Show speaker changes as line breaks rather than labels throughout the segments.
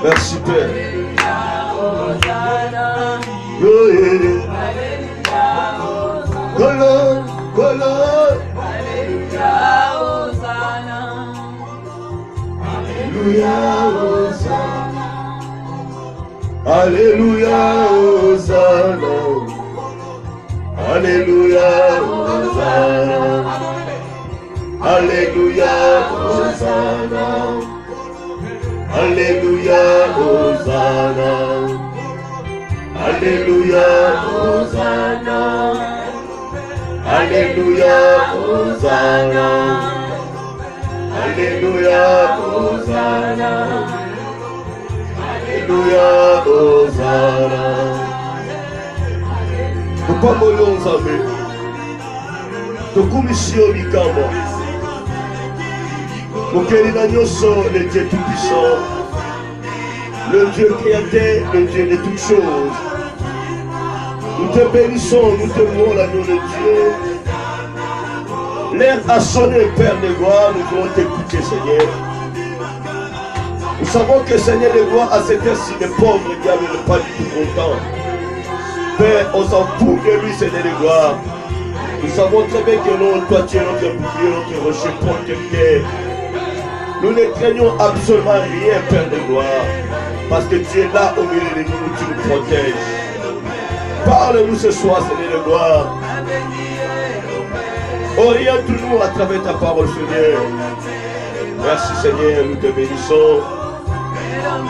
Merci Père. Alléluia, Hosanna. Alléluia, Hosanna. Alléluia, Hosanna. Alléluia, Hosanna. Alléluia, Hosanna. Alléluia, Hosanna. Alléluia, Hosanna. Alléluia, Hosanna. Tupamolo nzambe. Tokumisio bikama. Mokeli na nyoso, le Dieu tout-puissant. Le Dieu créateur, le Dieu de toutes choses. Nous te bénissons, nous te louons l'agneau de Dieu. L'heure a sonné, Père de gloire, nous voulons t'écouter, Seigneur. Nous savons que Seigneur de gloire, à cette heure-ci, les pauvres diables ne sont pas du tout contents. Père, on s'en fout de lui, Seigneur de gloire. Nous savons très bien que non, toi tu es notre bouclier, notre rocher protecteur. Nous ne craignons absolument rien, Père de gloire. Parce que tu es là au milieu de nous, tu nous protèges. Parle-nous ce soir, Seigneur de gloire. Oriente-nous à travers ta parole, Seigneur. Merci, Seigneur, nous te bénissons.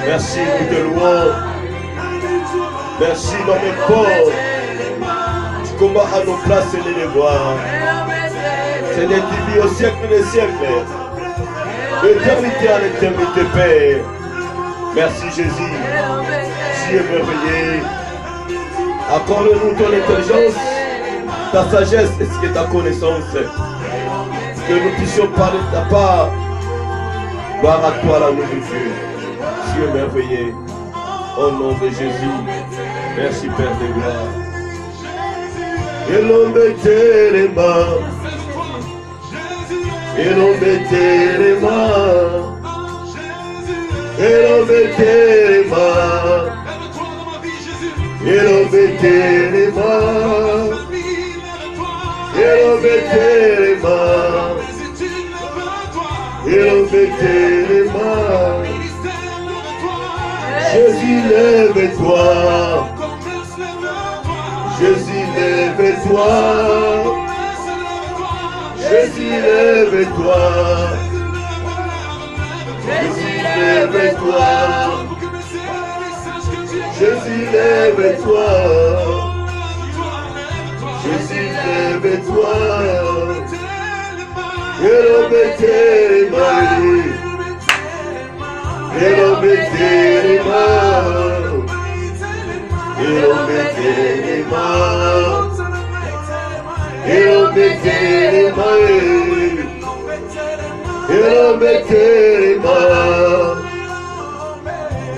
Merci, nous te louons. Merci, l'homme fort. Tu combats à nos places, Seigneur de gloire. Seigneur, tu vis au siècle des siècles. Éternité à l'éternité, Père. Merci Jésus. Tu es merveilleux. Accorde-nous ton intelligence, ta sagesse et ta connaissance. Que nous puissions parler de ta part. Gloire à toi, l'agneau de Dieu. Tu es merveilleux. Au nom de Jésus. Merci Père de gloire. Et l'on mettait les mains. Et l'on mettait les mains. Et l'on mettait les mains. Et l'on mettait les mains. Et l'on mettait les mains. Et l'on mettait les mains. Jésus, lève-toi. Jésus, lève-toi. Jésus, lève-toi. Jésus, lève-toi. Jésus, lève-toi. Jésus, lève-toi. Et l'on mettait les mains. Et l'on mettait les mains. Et l'on mettait les mains. Et l'on mettait les mains. Et l'on mettait les mains.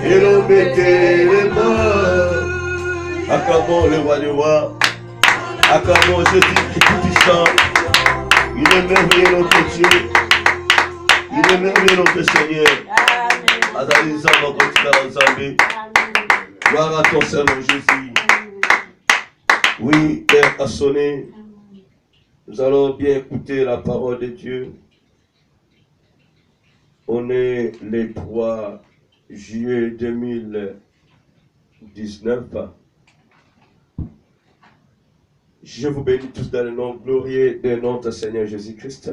Et l'on mettait les mains. Acclamons le roi des rois. Acclamons Jésus qui est tout puissant. Il est merveilleux notre Dieu. Il est merveilleux notre Seigneur. Adalisant notre Tika ensemble. Gloire à ton Seigneur Jésus. Oui, l'heure a sonné. Nous allons bien écouter la parole de Dieu. On est le 3 juillet 2019. Je vous bénis tous dans le nom glorieux de notre Seigneur Jésus-Christ.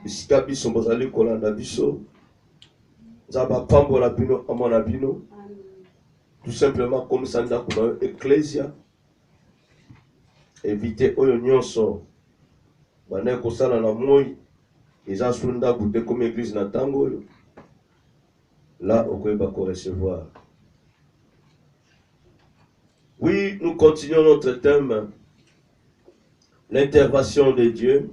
Isikabi sombozali kolanda biso. Zaba pambola bino amona bino. Tout simplement comme ça nda kuna ecclesia. Éviter oyo nyonso. Bana kosala na moi. Eza sunda bute comme église na tango. Là okoyeba ko recevoir. Oui, nous continuons notre thème, l'intervention de Dieu.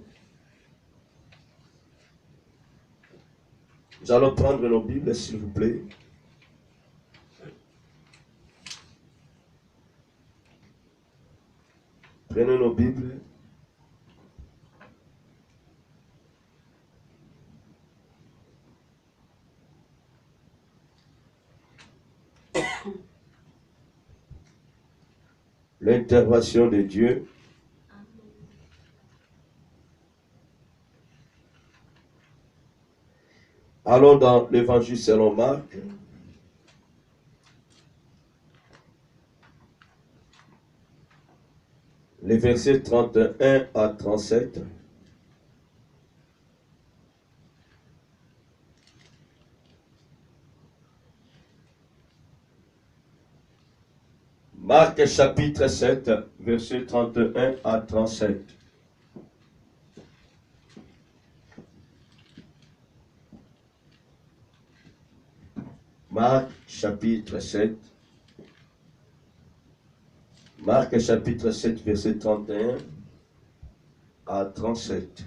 Nous allons prendre nos Bibles, s'il vous plaît. Prenez nos Bibles. L'intervention de Dieu. Allons dans l'évangile selon Marc. Les versets 31 à 37. Marc chapitre 7, versets 31 à 37. Marc chapitre 7. Marc chapitre 7, verset 31 à 37.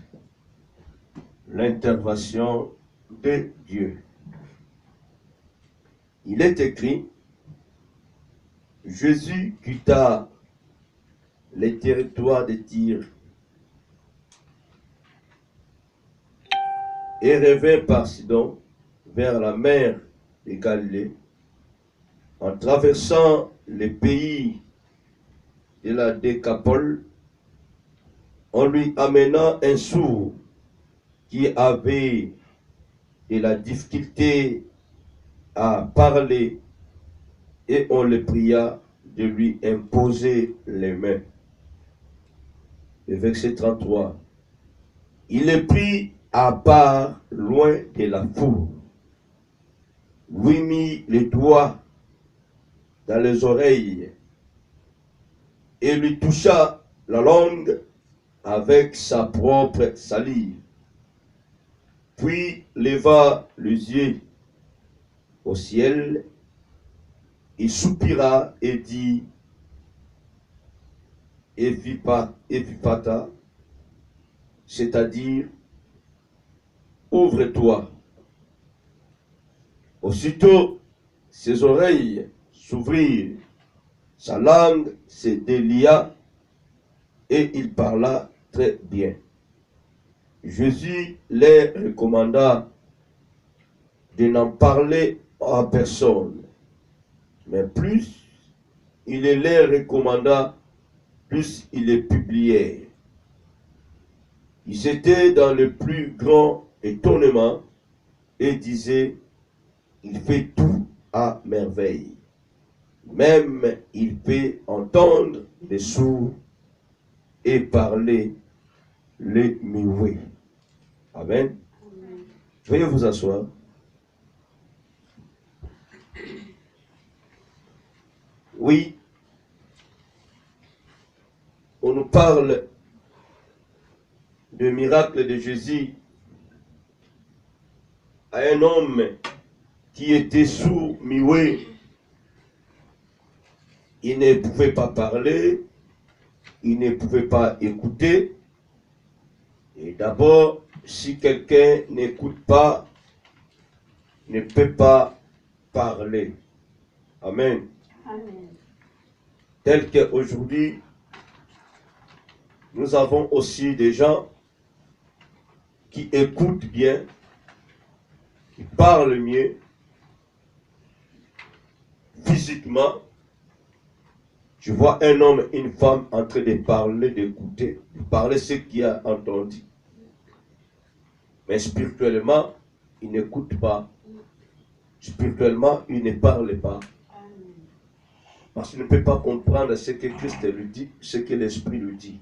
L'intervention de Dieu. Il est écrit: Jésus quitta les territoires de Tyr et revint par Sidon vers la mer de Galilée, en traversant les pays de la Décapole, en lui amenant un sourd qui avait de la difficulté à parler, et on le pria de lui imposer les mains. Le verset 33. Il le prit à part loin de la foule, lui mit les doigts dans les oreilles et lui toucha la langue avec sa propre salive. Puis leva les yeux au ciel, il soupira et dit Ephiphatha, c'est-à-dire ouvre-toi. Aussitôt, ses oreilles s'ouvrirent, sa langue se délia et il parla très bien. Jésus leur recommanda de n'en parler à personne, mais plus il les recommanda, plus il les publiait. Ils étaient dans le plus grand étonnement et disaient, il fait tout à merveille. Même il fait entendre les sourds et parler les muets. Amen. Veuillez vous asseoir. Oui, on nous parle du miracle de Jésus à un homme qui était sourd, muet. Il ne pouvait pas parler, il ne pouvait pas écouter. Et d'abord, si quelqu'un n'écoute pas, ne peut pas parler. Amen.
Amen.
Tel qu'aujourd'hui, nous avons aussi des gens qui écoutent bien, qui parlent mieux, physiquement. Tu vois un homme et une femme en train de parler, d'écouter, de parler ce qu'il a entendu. Mais spirituellement, il n'écoute pas. Spirituellement, il ne parle pas. Parce qu'il ne peut pas comprendre ce que Christ lui dit, ce que l'Esprit lui dit.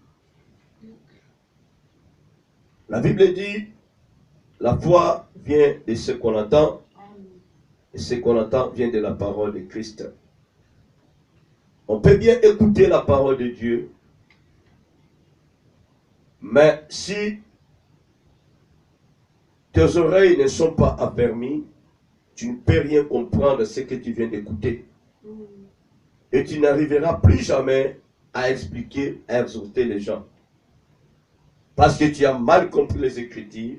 La Bible dit, la foi vient de ce qu'on entend, et ce qu'on entend vient de la parole de Christ. On peut bien écouter la parole de Dieu, mais si tes oreilles ne sont pas affermies, tu ne peux rien comprendre de ce que tu viens d'écouter. Et tu n'arriveras plus jamais à expliquer, à exhorter les gens. Parce que tu as mal compris les Écritures,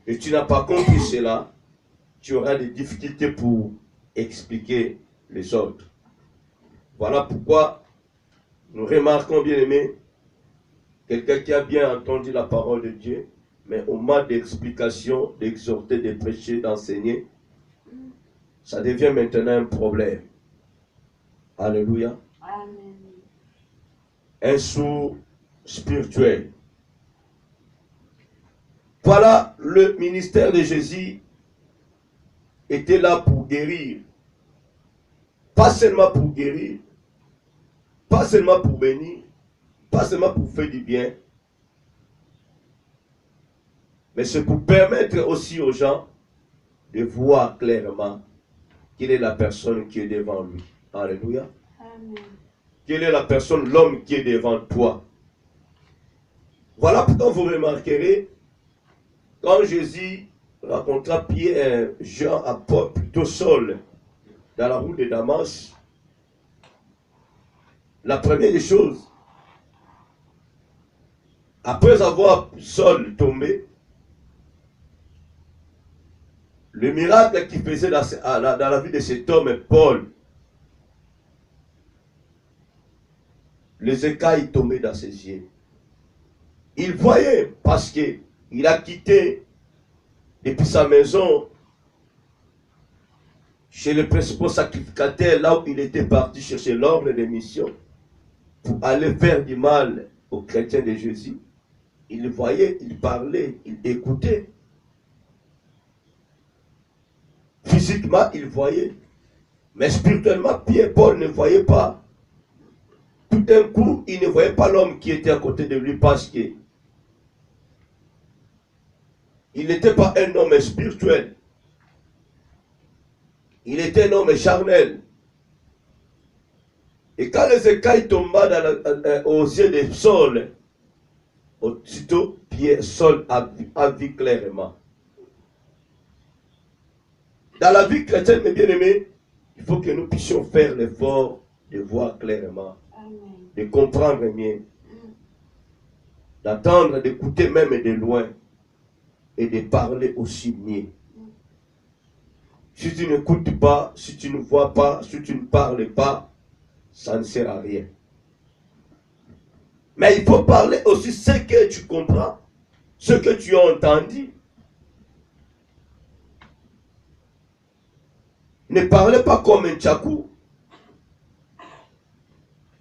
et tu n'as pas compris cela, tu auras des difficultés pour expliquer les autres. Voilà pourquoi nous remarquons, bien aimé, quelqu'un qui a bien entendu la parole de Dieu, mais au moment d'explication, d'exhorter, de prêcher, d'enseigner, ça devient maintenant un problème. Alléluia.
Amen.
Un sourd spirituel. Voilà, le ministère de Jésus était là pour guérir. Pas seulement pour guérir, pas seulement pour bénir, pas seulement pour faire du bien, mais c'est pour permettre aussi aux gens de voir clairement quelle est la personne qui est devant lui. Alléluia.
Amen.
Quelle est la personne, l'homme qui est devant toi. Voilà pourquoi vous remarquerez, quand Jésus rencontra Pierre, Jean, apôtre, plutôt Saul, dans la route de Damas, la première des choses, après avoir Saul tombé, le miracle qu'il faisait dans la vie de cet homme, Paul, les écailles tombaient dans ses yeux. Il voyait parce qu'il a quitté depuis sa maison chez le principal sacrificateur, là où il était parti chercher l'ordre de mission pour aller faire du mal aux chrétiens de Jésus. Il voyait, il parlait, il écoutait. Physiquement, il voyait. Mais spirituellement, Pierre et Paul ne voyaient pas. Tout d'un coup, il ne voyait pas l'homme qui était à côté de lui parce que il n'était pas un homme spirituel. Il était un homme charnel. Et quand les écailles tombaient aux yeux de Saul, aussitôt, Saul a vu clairement. Dans la vie chrétienne, mes bien-aimés, il faut que nous puissions faire l'effort de voir clairement, de comprendre mieux, d'attendre, d'écouter même de loin et de parler aussi mieux. Si tu n'écoutes pas, si tu ne vois pas, si tu ne parles pas, ça ne sert à rien. Mais il faut parler aussi ce que tu comprends, ce que tu as entendu. Ne parlez pas comme un tchakou.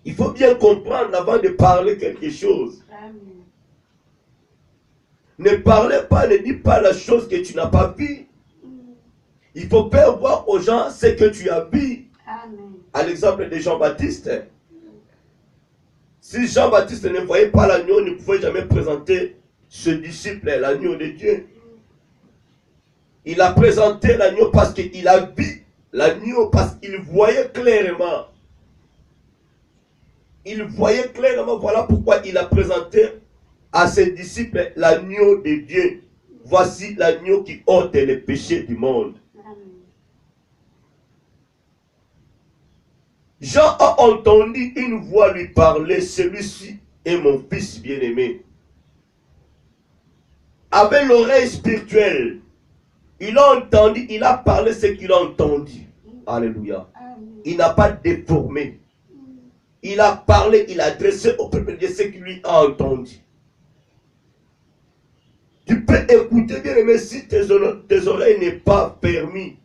Il faut bien comprendre avant de parler quelque chose. Amen. Ne parlez pas, ne dis pas la chose que tu n'as pas vue. Il faut faire voir aux gens ce que tu as vu. Amen. À l'exemple de Jean-Baptiste. Si Jean-Baptiste ne voyait pas l'agneau, il ne pouvait jamais présenter ce disciple, l'agneau de Dieu. Il a présenté l'agneau parce qu'il a vu l'agneau, parce qu'il voyait clairement. Il voyait clairement, voilà pourquoi il a présenté à ses disciples l'agneau de Dieu. Voici l'agneau qui ôte les péchés du monde. Jean a entendu une voix lui parler, celui-ci est mon fils bien-aimé. Avec l'oreille spirituelle, il a entendu, il a parlé ce qu'il a entendu. Alléluia. Il n'a pas déformé. Il a parlé, il a adressé au peuple de Dieu ce qu'il lui a entendu. Tu peux écouter bien-aimé si tes oreilles n'est pas permis,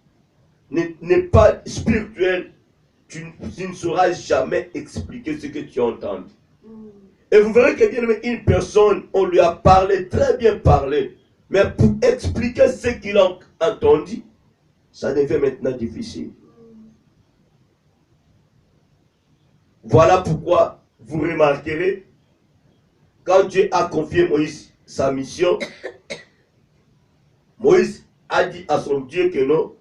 n'est pas spirituel. Tu ne sauras jamais expliquer ce que tu as entendu. Et vous verrez que bien aimé, une personne, on lui a parlé, très bien parlé, mais pour expliquer ce qu'il a entendu, ça devient maintenant difficile. Voilà pourquoi vous remarquerez, quand Dieu a confié Moïse sa mission, Moïse a dit à son Dieu que non,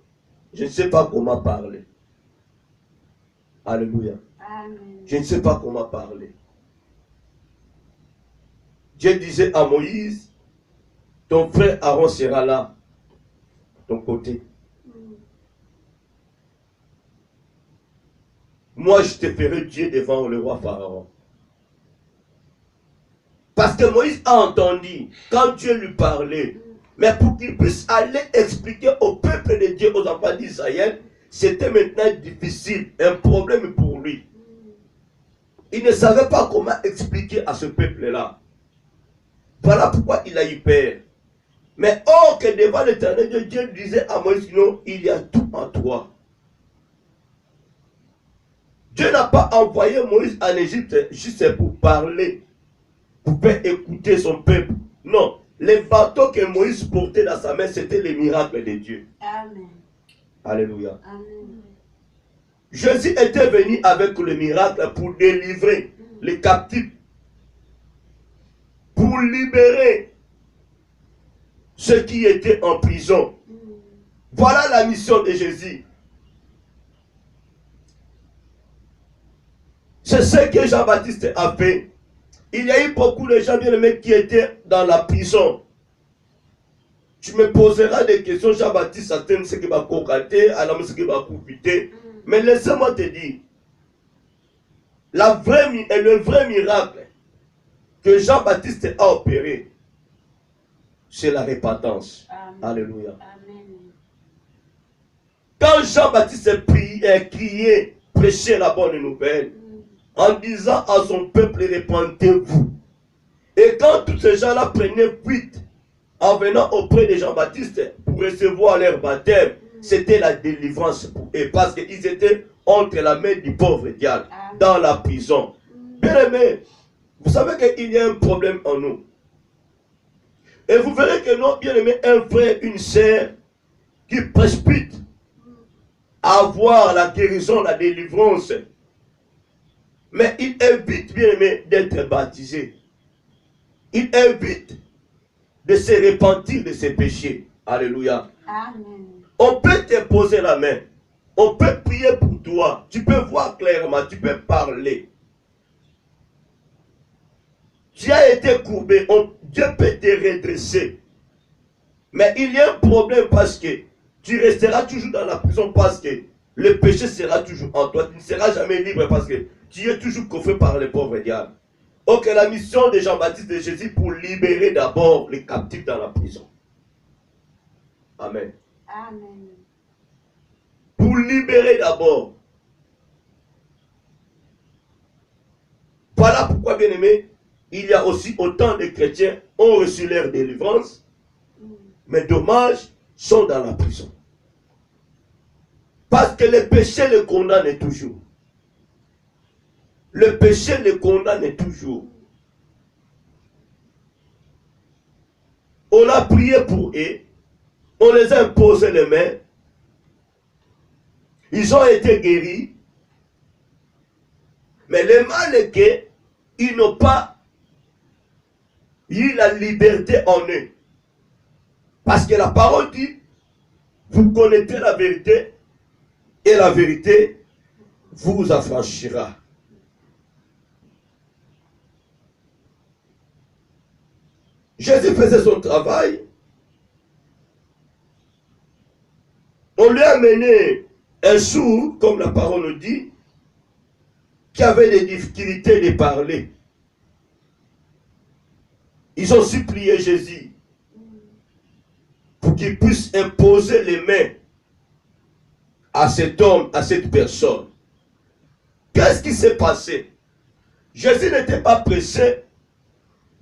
je ne sais pas comment parler. Alléluia. Amen. Je ne sais pas comment parler. Dieu disait à Moïse, ton frère Aaron sera là, ton côté. Moi, je te ferai Dieu devant le roi Pharaon. Parce que Moïse a entendu, quand Dieu lui parlait, mais pour qu'il puisse aller expliquer au peuple de Dieu, aux enfants d'Israël, c'était maintenant difficile, un problème pour lui. Il ne savait pas comment expliquer à ce peuple-là. Voilà pourquoi il a eu peur. Mais or que devant l'Éternel, Dieu disait à Moïse, non, il y a tout en toi. Dieu n'a pas envoyé Moïse en Égypte juste pour parler, pour faire écouter son peuple. Non, les bateaux que Moïse portait dans sa main, c'était les miracles de Dieu. Amen. Alléluia. Amen. Jésus était venu avec le miracle pour délivrer les captifs, pour libérer ceux qui étaient en prison. Voilà la mission de Jésus. C'est ce que Jean-Baptiste a fait. Il y a eu beaucoup de gens bien-aimés qui étaient dans la prison. Tu me poseras des questions, Jean-Baptiste, certaines ce qui va cocater, alors ce qui va profiter. Mais laissez-moi te dire, le vrai miracle que Jean-Baptiste a opéré, c'est la repentance. Amen. Alléluia. Amen. Quand Jean-Baptiste criait, prêchait la bonne nouvelle, en disant à son peuple, répentez-vous. Et quand tous ces gens-là prenaient fuite, en venant auprès de Jean-Baptiste pour recevoir leur baptême, c'était la délivrance pour eux, parce qu'ils étaient entre la main du pauvre diable, dans la prison. Bien aimé, vous savez qu'il y a un problème en nous. Et vous verrez que non, bien aimé, un frère, une sœur qui précipite à avoir la guérison, la délivrance, mais il évite, bien aimé, d'être baptisé. Il évite de se repentir de ses péchés. Alléluia. Amen. On peut te poser la main. On peut prier pour toi. Tu peux voir clairement, tu peux parler. Tu as été courbé, Dieu peut te redresser. Mais il y a un problème parce que tu resteras toujours dans la prison parce que le péché sera toujours en toi. Tu ne seras jamais libre parce que tu es toujours coffré par les pauvres diables. Ok, la mission de Jean-Baptiste de Jésus pour libérer d'abord les captifs dans la prison. Amen.
Amen.
Pour libérer d'abord. Voilà pourquoi, bien aimé, il y a aussi autant de chrétiens qui ont reçu leur délivrance, mais dommage, sont dans la prison. Parce que le péché les condamne toujours. Le péché les condamne toujours. On a prié pour eux, on les a imposé les mains, ils ont été guéris, mais le mal est qu'ils n'ont pas eu la liberté en eux. Parce que la parole dit, vous connaîtrez la vérité, et la vérité vous affranchira. Jésus faisait son travail. On lui a amené un sourd, comme la parole nous dit, qui avait des difficultés de parler. Ils ont supplié Jésus pour qu'il puisse imposer les mains à cet homme, à cette personne. Qu'est-ce qui s'est passé? Jésus n'était pas pressé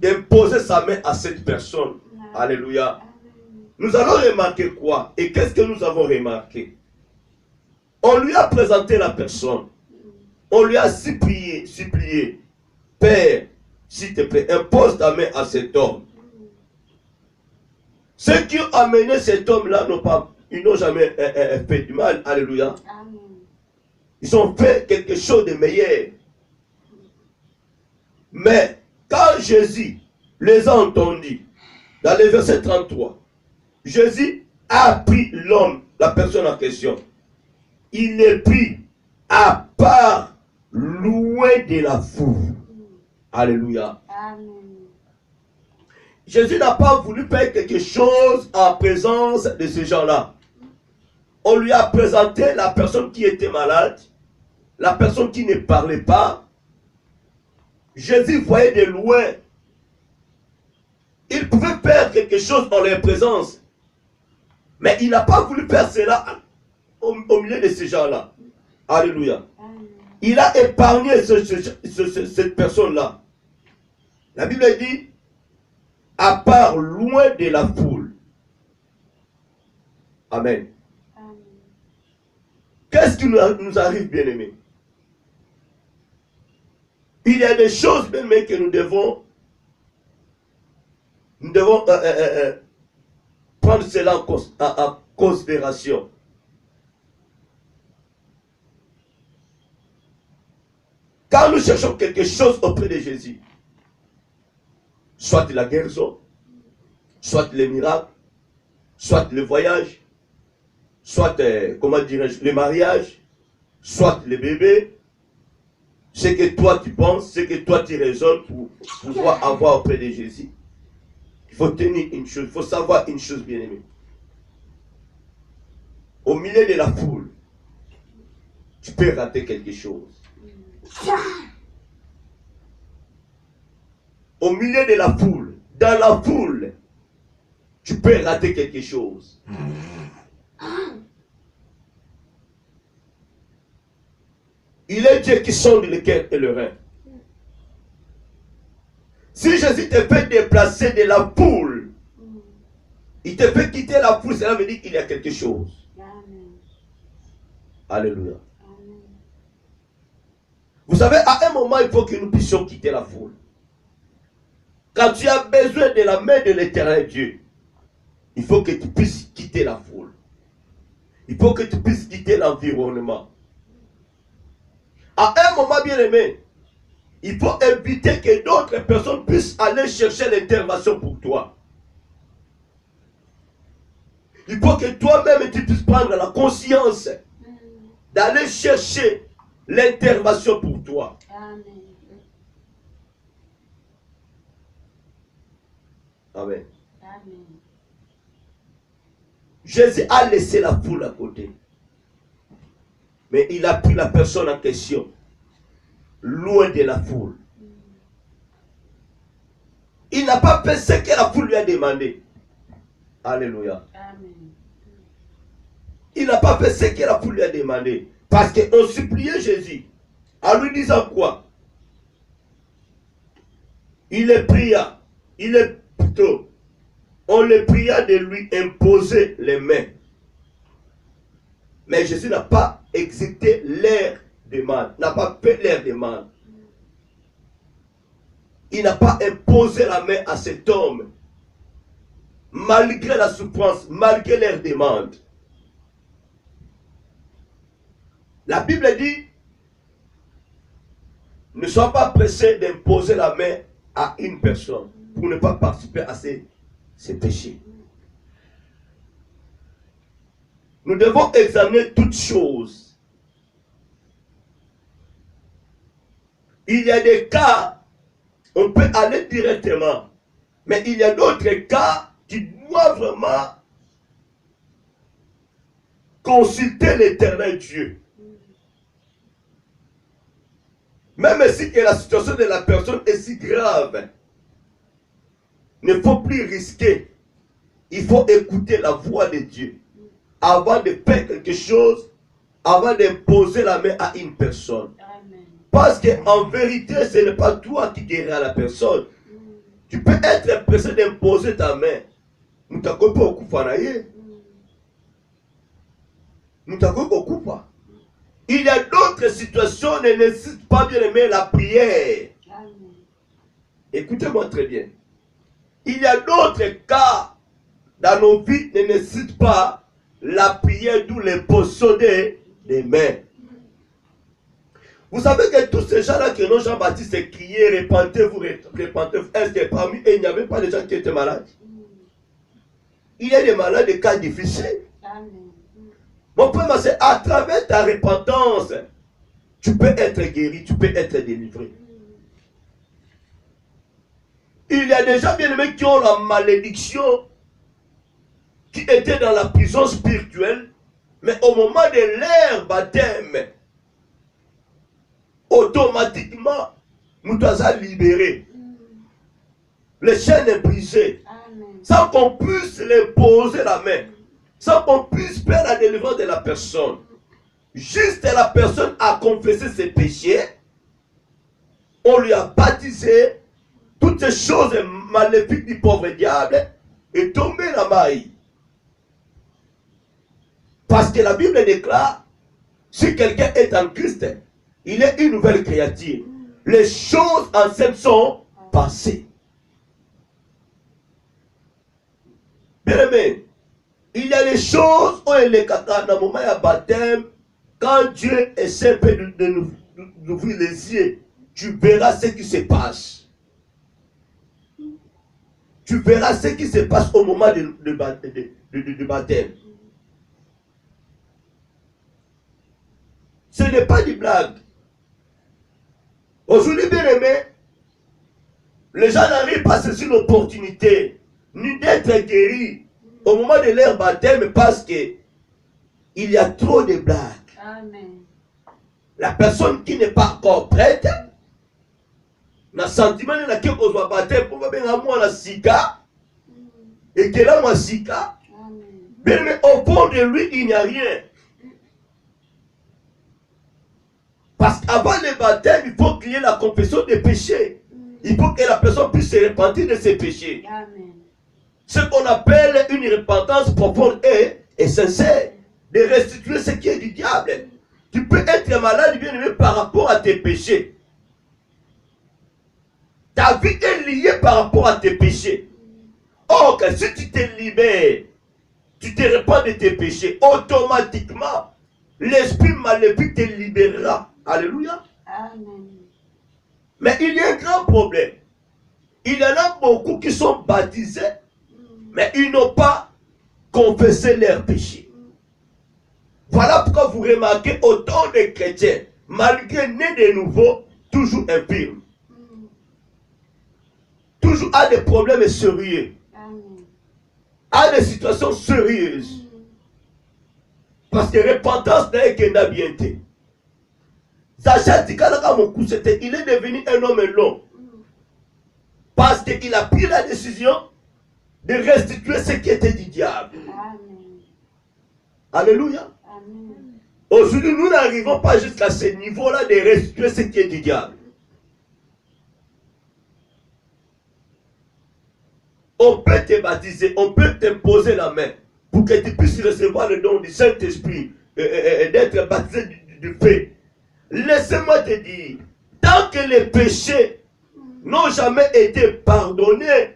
d'imposer sa main à cette personne. Alléluia. Nous allons remarquer quoi? Et qu'est-ce que nous avons remarqué? On lui a présenté la personne. On lui a supplié. Père, s'il te plaît, impose ta main à cet homme. Ceux qui ont amené cet homme-là ils n'ont jamais fait du mal. Alléluia. Ils ont fait quelque chose de meilleur. Mais quand Jésus les a entendus, dans le verset 33, Jésus a pris l'homme, la personne en question. Il est pris à part, loin de la foule. Alléluia.
Amen.
Jésus n'a pas voulu faire quelque chose en présence de ces gens-là. On lui a présenté la personne qui était malade, la personne qui ne parlait pas. Jésus voyait de loin. Il pouvait faire quelque chose en leur présence. Mais il n'a pas voulu faire cela au milieu de ces gens-là. Alléluia. Il a épargné cette personne-là. La Bible dit, à part loin de la foule. Amen. Qu'est-ce qui nous arrive, bien-aimés? Il y a des choses, bien-aimés, que nous devons prendre cela en considération. Quand nous cherchons quelque chose auprès de Jésus, soit la guérison, soit les miracles, soit le voyage, soit, comment dirais-je, le mariage, soit le bébé, ce que toi tu penses, ce que toi tu raisonnes pour pouvoir avoir auprès de Jésus. Il faut tenir une chose, il faut savoir une chose, bien-aimée. Au milieu de la foule, tu peux rater quelque chose. Au milieu de la foule, dans la foule, tu peux rater quelque chose. Il est Dieu qui sonde le cœur et le rein. Si Jésus te fait déplacer de la foule, il te fait quitter la foule, cela veut dire qu'il y a quelque chose.
Amen.
Alléluia.
Amen.
Vous savez, à un moment, il faut que nous puissions quitter la foule. Quand tu as besoin de la main de l'Éternel Dieu, il faut que tu puisses quitter la foule. Il faut que tu puisses quitter l'environnement. À un moment, bien aimé, il faut éviter que d'autres personnes puissent aller chercher l'intervention pour toi. Il faut que toi-même tu puisses prendre la conscience d'aller chercher l'intervention pour toi.
Amen.
Amen.
Amen.
Jésus a laissé la foule à côté. Mais il a pris la personne en question, loin de la foule. Il n'a pas fait ce que la foule lui a demandé. Alléluia. Amen. Il n'a pas fait ce que la foule lui a demandé. Parce qu'on suppliait Jésus. En lui disant quoi? Il est pria. On le pria de lui imposer les mains. Mais Jésus n'a pas exécuté leur demande. N'a pas fait leur demande. Il n'a pas imposé la main à cet homme. Malgré la souffrance, malgré leur demande. La Bible dit, ne sois pas pressé d'imposer la main à une personne pour ne pas participer à ses péchés. Nous devons examiner toutes choses. Il y a des cas, on peut aller directement. Mais il y a d'autres cas qui doivent vraiment consulter l'Éternel Dieu. Même si la situation de la personne est si grave, il ne faut plus risquer. Il faut écouter la voix de Dieu. Avant de faire quelque chose, avant d'imposer la main à une personne. Amen. Parce qu'en vérité, ce n'est pas toi qui guériras la personne. Tu peux être pressé d'imposer ta main. Nous t'avons pas au coup. Nous t'avons au coup. Il y a d'autres situations qui ne nécessitent pas, bien aimé, la prière. Écoutez-moi très bien. Il y a d'autres cas dans nos vies qui ne nécessitent pas la prière, d'où l'imposition des mains. Vous savez que tous ces gens-là que nos Jean-Baptiste criaient, répentez-vous, répentez-vous. Est-ce que parmi eux, il n'y avait pas de gens qui étaient malades? Il y a des malades, des cas difficiles. Mon frère, c'est à travers ta repentance, tu peux être guéri, tu peux être délivré. Il y a des gens bien aimés qui ont la malédiction, qui étaient dans la prison spirituelle, mais au moment de leur baptême, automatiquement, nous sommes libérés. Les chaînes est brisées, sans qu'on puisse leur poser la main, sans qu'on puisse faire la délivrance de la personne. Juste la personne a confessé ses péchés, on lui a baptisé, toutes ces choses maléfiques du pauvre diable est tombé dans la maille. Parce que la Bible déclare, si quelqu'un est en Christ, il est une nouvelle créature. Les choses anciennes sont passées. Bien aimé, il y a des choses où il est dans le moment de baptême, quand Dieu essaie de nous ouvrir les yeux, tu verras ce qui se passe. Tu verras ce qui se passe au moment de baptême. Ce n'est pas du blague. Aujourd'hui, bien aimé, les gens n'arrivent pas à saisir l'opportunité, ni d'être guéris au moment de leur baptême parce que il y a trop de blagues. Amen. La personne qui n'est pas encore prête, n'a sentiment n'a que qu'on soit baptême pour bien avoir la sika et qu'elle a ma sika. Bien mais au fond de lui il n'y a rien. Parce qu'avant le baptême, il faut qu'il y ait la confession des péchés. Il faut que la personne puisse se repentir de ses péchés. Amen. Ce qu'on appelle une repentance profonde et sincère. De restituer ce qui est du diable. Tu peux être malade, bien aimé, par rapport à tes péchés. Ta vie est liée par rapport à tes péchés. Or, que si tu te libères, tu te repens de tes péchés, automatiquement, l'esprit maléfique te libérera. Alléluia. Amen. Mais il y a un grand problème. Il y en a beaucoup qui sont baptisés, mais ils n'ont pas confessé leurs péchés. Voilà pourquoi vous remarquez autant de chrétiens, malgré nés de nouveau, toujours infirmes. Toujours à des problèmes sérieux. À des situations sérieuses. Parce que repentance n'est qu'un bien. Sacha Tikalaka Mokusete, il est devenu un homme long. Parce qu'il a pris la décision de restituer ce qui était du diable. Amen. Alléluia. Aujourd'hui, nous n'arrivons pas jusqu'à ce niveau-là de restituer ce qui est du diable. On peut te baptiser, on peut t'imposer la main pour que tu puisses recevoir le don du Saint-Esprit et d'être baptisé du feu. Laissez-moi te dire, tant que les péchés n'ont jamais été pardonnés,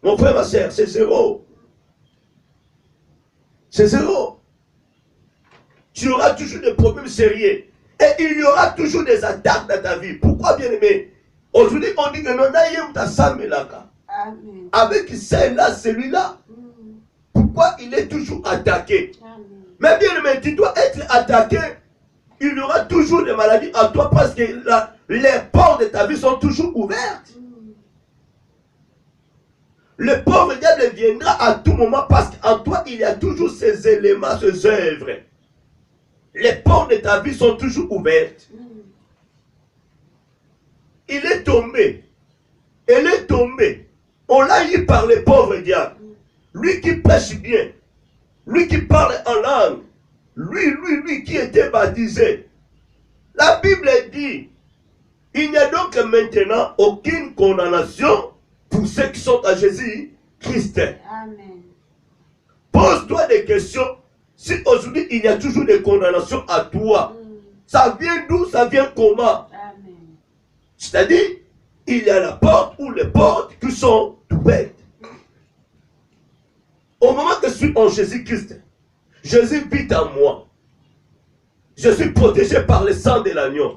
mon frère, ma soeur, c'est zéro. C'est zéro. Tu auras toujours des problèmes sérieux. Et il y aura toujours des attaques dans ta vie. Pourquoi, bien aimé? Aujourd'hui, on dit que non, avec celle-là, celui-là. Pourquoi il est toujours attaqué? Mais bien aimé, tu dois être attaqué. Il y aura toujours des maladies en toi parce que les portes de ta vie sont toujours ouvertes. Le pauvre diable viendra à tout moment parce qu'en toi, il y a toujours ces éléments, ces œuvres. Les portes de ta vie sont toujours ouvertes. Il est tombé. Elle est tombée. On l'a eu par le pauvre diable. Lui qui prêche bien. Lui qui parle en langue. Lui qui était baptisé. La Bible dit, il n'y a donc maintenant aucune condamnation pour ceux qui sont à Jésus-Christ. Amen. Pose-toi des questions. Si aujourd'hui il y a toujours des condamnations à toi, ça vient d'où? Ça vient comment? C'est-à-dire, il y a la porte ou les portes qui sont ouvertes. Au moment que je suis en Jésus-Christ, Jésus vit en moi. Je suis protégé par le sang de l'agneau.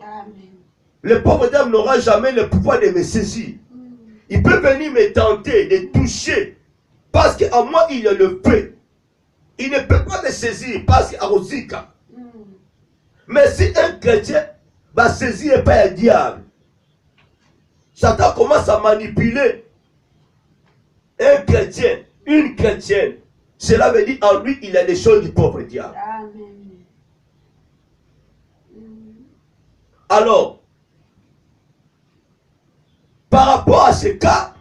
Le pauvre diable n'aura jamais le pouvoir de me saisir. Il peut venir me tenter, de toucher, parce qu'en moi il y a le feu. Il ne peut pas me saisir parce qu'il y a Rosika. Mais si un chrétien va saisir par un diable, Satan commence à manipuler un chrétien, une chrétienne. Cela veut dire en lui, il y a des choses du pauvre diable. Amen. Alors, par rapport à ce cas,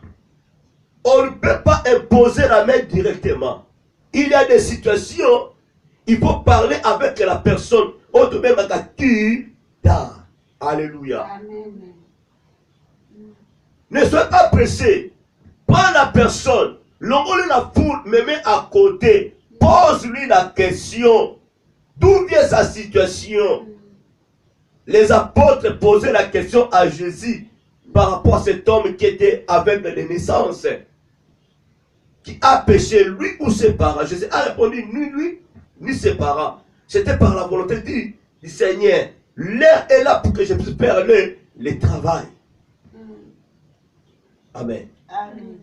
on ne peut pas imposer la main directement. Il y a des situations, il faut parler avec la personne. Alléluia. Amen. Ne sois pas pressé. Prends la personne, l'envoie la foule, me met à côté. Pose-lui la question. D'où vient sa situation? Les apôtres posaient la question à Jésus par rapport à cet homme qui était aveugle de naissance. Qui a péché, lui ou ses parents? Jésus a répondu, ni lui, ni ses parents. C'était par la volonté du Seigneur. L'heure est là pour que je puisse faire le travail. Amen. Amen.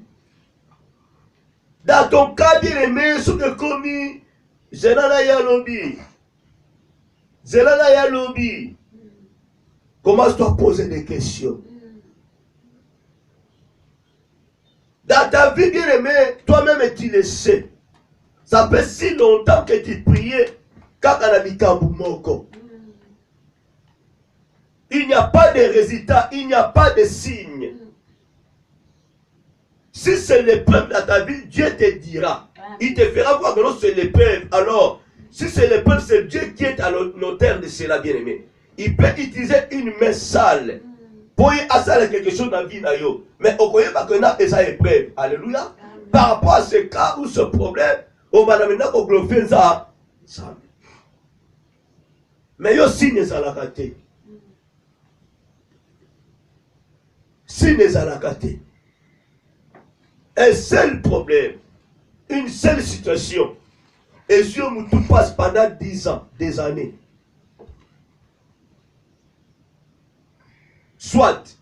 Dans ton cas, bien aimé, ce que commis, Zelana Yalobi. Commence-toi à poser des questions. Dans ta vie, bien aimé, toi-même tu le sais. Ça fait si longtemps que tu priais quand on a mis Kambumoko. Il n'y a pas de résultat, il n'y a pas de signe. Si c'est l'épreuve dans ta vie, Dieu te dira. Il te fera voir que non, c'est l'épreuve. Alors, si c'est l'épreuve, c'est Dieu qui est à l'auteur de cela, bien aimé. Il peut utiliser une main sale pour y assailler quelque chose dans la vie. Mais on ne connaît pas que nous avons des épreuves. Alléluia. Par rapport à ce cas ou ce problème, on va maintenant glorifier ça. Mais il y a signe à la raté. Signe à la raté. Un seul problème, une seule situation. Et si on tout passe pendant 10 ans, des années. Soit,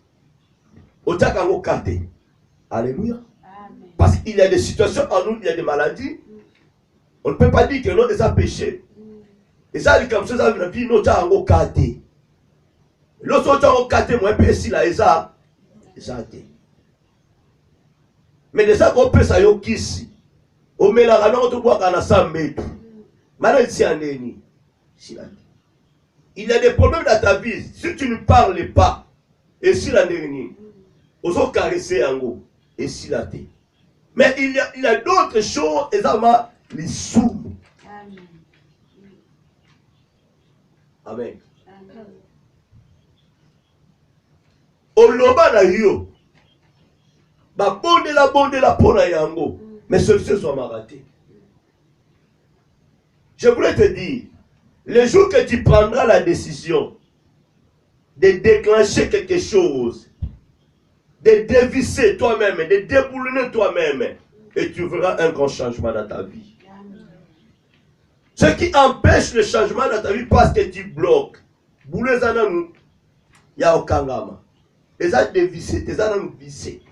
au Takango Kate. Alléluia. Amen. Parce qu'il y a des situations en nous, il y a des maladies. On ne peut pas dire que l'on les a péchés. Et ça, comme ça, ça veut dire que Takango Kate. Lorsqu'on Takango Kate, moi, je suis là, et ça. Mais déjà qu'on peut ça ici. Au mélange, on te voit qu'on a ça, mais Maintenant, ici, en Néni. Il y a des problèmes dans ta vie. Si tu ne parles pas, et si la Néni, aux autres caresser en haut, et si la thé. Mais il y a d'autres choses, exactement, les sous. Amen. Oloba na yo. Ba bonde la pona yango. Mais ceux-ci sont ratés. Je voulais te dire, le jour que tu prendras la décision de déclencher quelque chose, de dévisser toi-même, de déboulonner toi-même, et tu verras un grand changement dans ta vie. Ce qui empêche le changement dans ta vie parce que tu bloques. Boulez zananou, ya okangama. Et ça dévisser, tes zananou visser.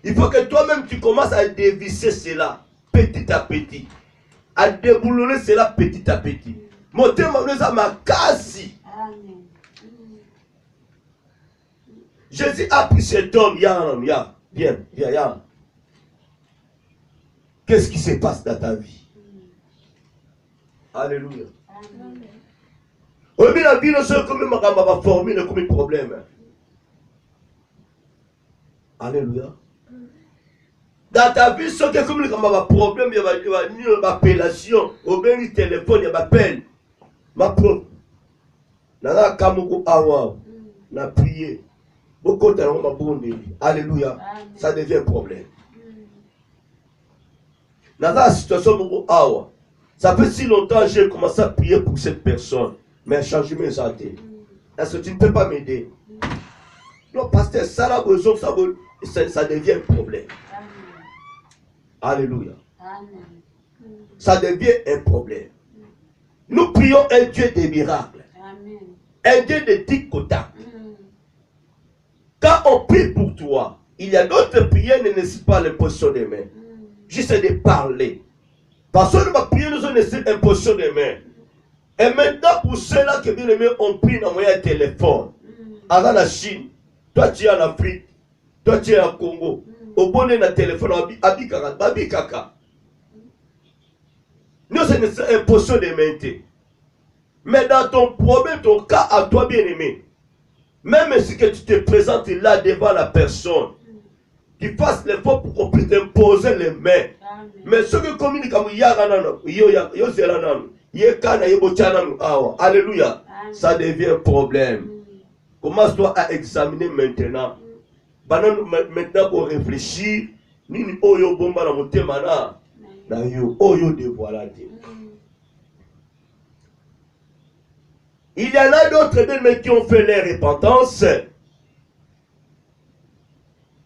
Il faut que toi-même tu commences à dévisser cela petit à petit. À déboulonner cela petit à petit. Motema nous ma kasi. Jésus a pris cet homme, viens. Qu'est-ce qui se passe dans ta vie? Alléluia. Oui, la vie ne se comme ma formule, comme un problème. Alléluia. Dans ta vie, ce qui est comme un problème, il y a une appellation, au bien du téléphone, il y a appel. Ma propre. Nana Kamoko Awa, na prié. Beaucoup de gens m'ont alléluia. Ça devient un problème. Dans la situation de Awa, ça fait si longtemps que j'ai commencé à prier pour cette personne, mais un changement est santé. Est-ce que tu ne peux pas m'aider? Non, pasteur, ça a besoin, ça devient un problème. Alléluia. Ça devient un problème. Nous prions un Dieu des miracles. Un Dieu de tic-au-tac. Quand on prie pour toi, il y a d'autres prières qui ne nécessitent pas l'imposition des mains. Juste de parler. Parce que ma prière nous nécessite l'imposition des mains. Et maintenant, pour ceux-là qui bien aimé, on prie dans moyen téléphone. Avant la Chine, toi tu es en Afrique, toi tu es en Congo. Au bon na téléphone, abikaka. Nous, c'est une imposition des mains. Mais dans ton problème, ton cas à toi bien aimé, même si que tu te présentes là devant la personne, tu fasses l'effort pour qu'on puisse t'imposer les mains. Mais ceux qui communiquent comme alléluia, ça devient un problème. Commence-toi à examiner maintenant. Maintenant qu'on réfléchit, ni oyo bomba na motema na yo oyo de voilà. Il y en a d'autres d'eux qui ont fait leur repentance.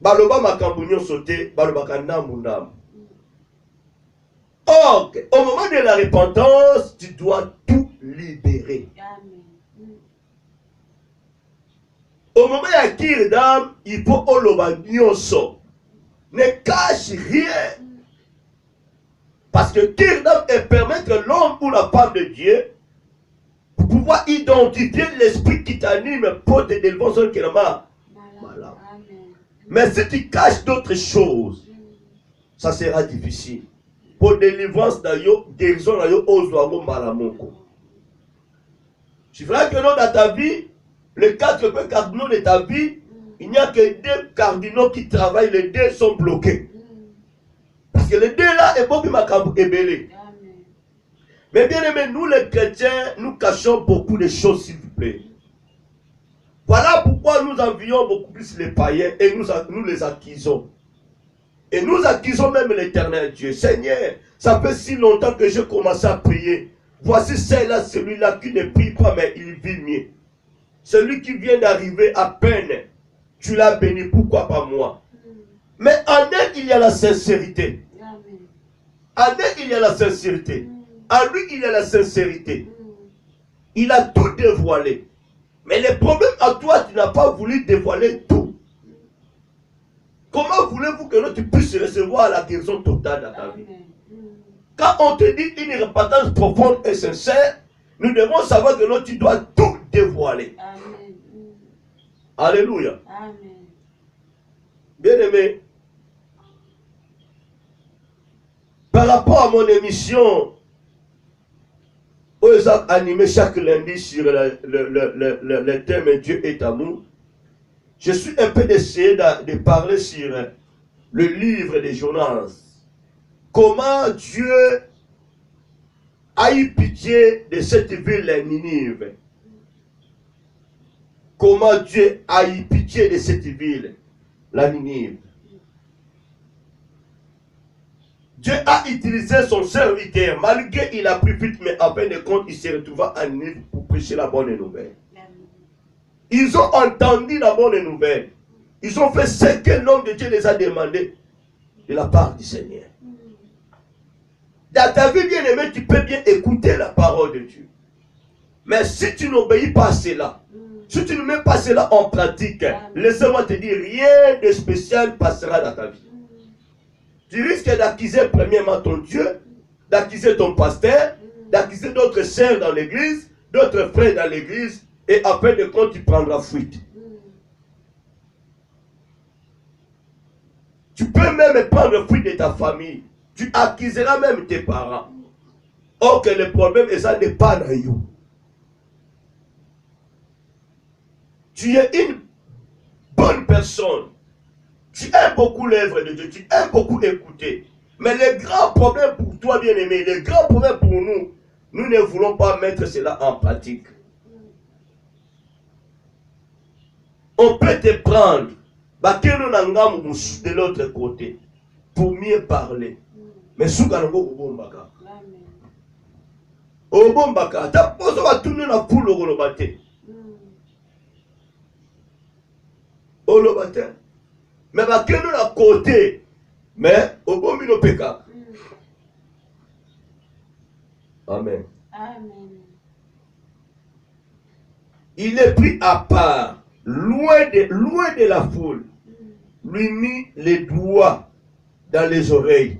Baloba makambunyo sauté, baloba kanamundam. Or, au moment de la repentance, tu dois tout libérer. Au moment de la kirdam, il faut oloba nyonso. Ne cache rien. Parce que kirdam est permettre l'homme ou la femme de Dieu pour pouvoir identifier l'esprit qui t'anime pour te délivrer sur le malade. Mais si tu caches d'autres choses, ça sera difficile. Pour délivrance d'ailleurs, guérison d'ailleurs, ozoamo malamoko. Tu verras que dans ta vie, les 4 cardinaux de ta vie, il n'y a que 2 cardinaux qui travaillent, les 2 sont bloqués. Parce que les 2 là, et Bobby Makambu est belé. Mais bien aimé, nous les chrétiens, nous cachons beaucoup de choses, s'il vous plaît. Voilà pourquoi nous envions beaucoup plus les païens et nous les acquisons. Et nous acquisons même l'éternel Dieu. Seigneur, ça fait si longtemps que j'ai commencé à prier. Voici celui-là qui ne prie pas, mais il vit mieux. Celui qui vient d'arriver à peine, tu l'as béni, pourquoi pas moi? Mais en elle, il y a la sincérité. En elle, il y a la sincérité. En lui, il y a la sincérité. Il a tout dévoilé. Mais le problème à toi, tu n'as pas voulu dévoiler tout. Comment voulez-vous que tu puisses recevoir la guérison totale dans ta vie? Quand on te dit une repentance profonde et sincère, nous devons savoir que tu dois tout dévoiler. Amen. Alléluia. Amen. Bien-aimé, par rapport à mon émission, Osa animé chaque lundi sur le thème Dieu est amour. Je suis un peu d'essayer de parler sur le livre de Jonas. Comment Dieu a eu pitié de cette ville de Ninive. Comment Dieu a eu pitié de cette ville, la Ninive. Dieu a utilisé son serviteur, malgré qu'il a pris vite, mais en fin de compte, il se retrouva à Ninive pour prêcher la bonne nouvelle. Ils ont entendu la bonne nouvelle. Ils ont fait ce que l'homme de Dieu les a demandé de la part du Seigneur. Dans ta vie bien-aimée, tu peux bien écouter la parole de Dieu. Mais si tu n'obéis pas à cela, si tu ne mets pas cela en pratique, laisse-moi te dire, rien de spécial passera dans ta vie. Tu risques d'accuser premièrement ton Dieu, d'accuser ton pasteur, d'accuser d'autres sœurs dans l'église, d'autres frères dans l'église, et en fin de compte, tu prendras fuite. Tu peux même prendre fuite de ta famille. Tu accuseras même tes parents. Or que le problème, et ça n'est pas dans you. Tu es une bonne personne. Tu aimes beaucoup l'œuvre de Dieu. Tu aimes beaucoup écouter. Mais le grand problème pour toi, bien-aimé, le grand problème pour nous, nous ne voulons pas mettre cela en pratique. On peut te prendre de l'autre côté pour mieux parler. Mais soukanango obombaka. Obombaka. Ta poso va tourner la poule au golobate. Olobate. Mais va keno la côté. Mais obombi no peka. Amen. Amen. Il est pris à part, loin de la foule. Lui mit les doigts dans les oreilles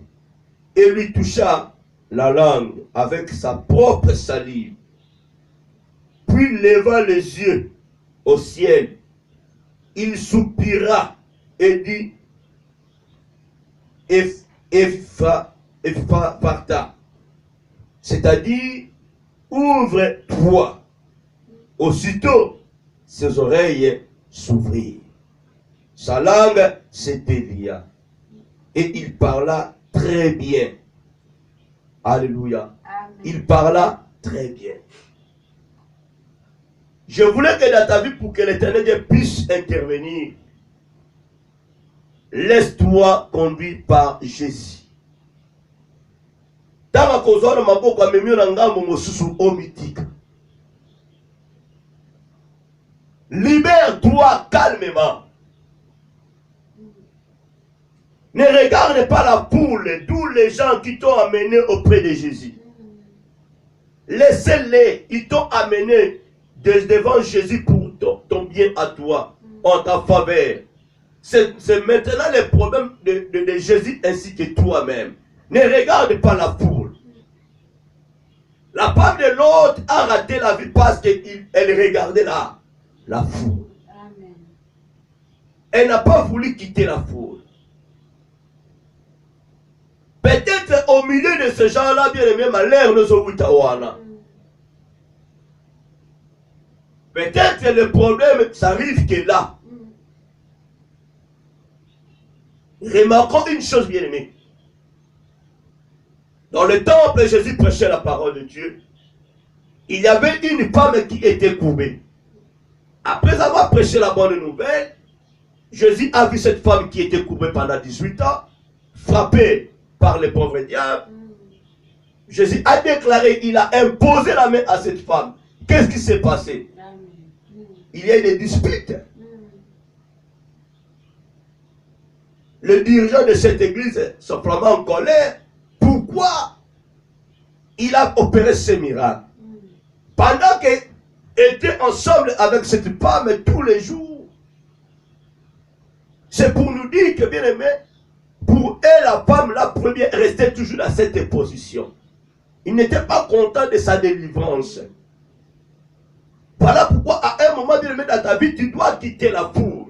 et lui toucha la langue avec sa propre salive. Puis leva les yeux au ciel. Il soupira et dit Ephrata, c'est-à-dire ouvre-toi. Aussitôt, ses oreilles s'ouvrirent. Sa langue se délia et il parla très bien. Alléluia. Amen. Il parla très bien. Je voulais que dans ta vie, pour que l'Éternel puisse intervenir, laisse-toi conduire par Jésus. Libère-toi calmement. Ne regarde pas la foule, tous les gens qui t'ont amené auprès de Jésus. Laissez-les, ils t'ont amené devant Jésus pour ton bien à toi, en ta faveur. C'est maintenant le problème de Jésus ainsi que toi-même. Ne regarde pas la foule. La femme de l'autre a raté la vie parce qu'elle regardait la foule. Amen. Elle n'a pas voulu quitter la foule. Peut-être au milieu de ces gens-là, bien aimé, malheur nous a. Peut-être le problème, ça arrive que là. Remarquons une chose, bien aimé. Dans le temple, Jésus prêchait la parole de Dieu. Il y avait une femme qui était courbée. Après avoir prêché la bonne nouvelle, Jésus a vu cette femme qui était courbée pendant 18 ans, frappée par les pauvres diables. Jésus a déclaré, il a imposé la main à cette femme. Qu'est-ce qui s'est passé? Il y a eu des disputes. Le dirigeant de cette église se flamma en colère. Pourquoi il a opéré ce miracle? Pendant qu'il était ensemble avec cette femme tous les jours. C'est pour nous dire que, bien aimé, pour elle, la femme, la première, restait toujours dans cette position. Il n'était pas content de sa délivrance. Voilà pourquoi, à un moment, bien aimé, dans ta vie, tu dois quitter la foule.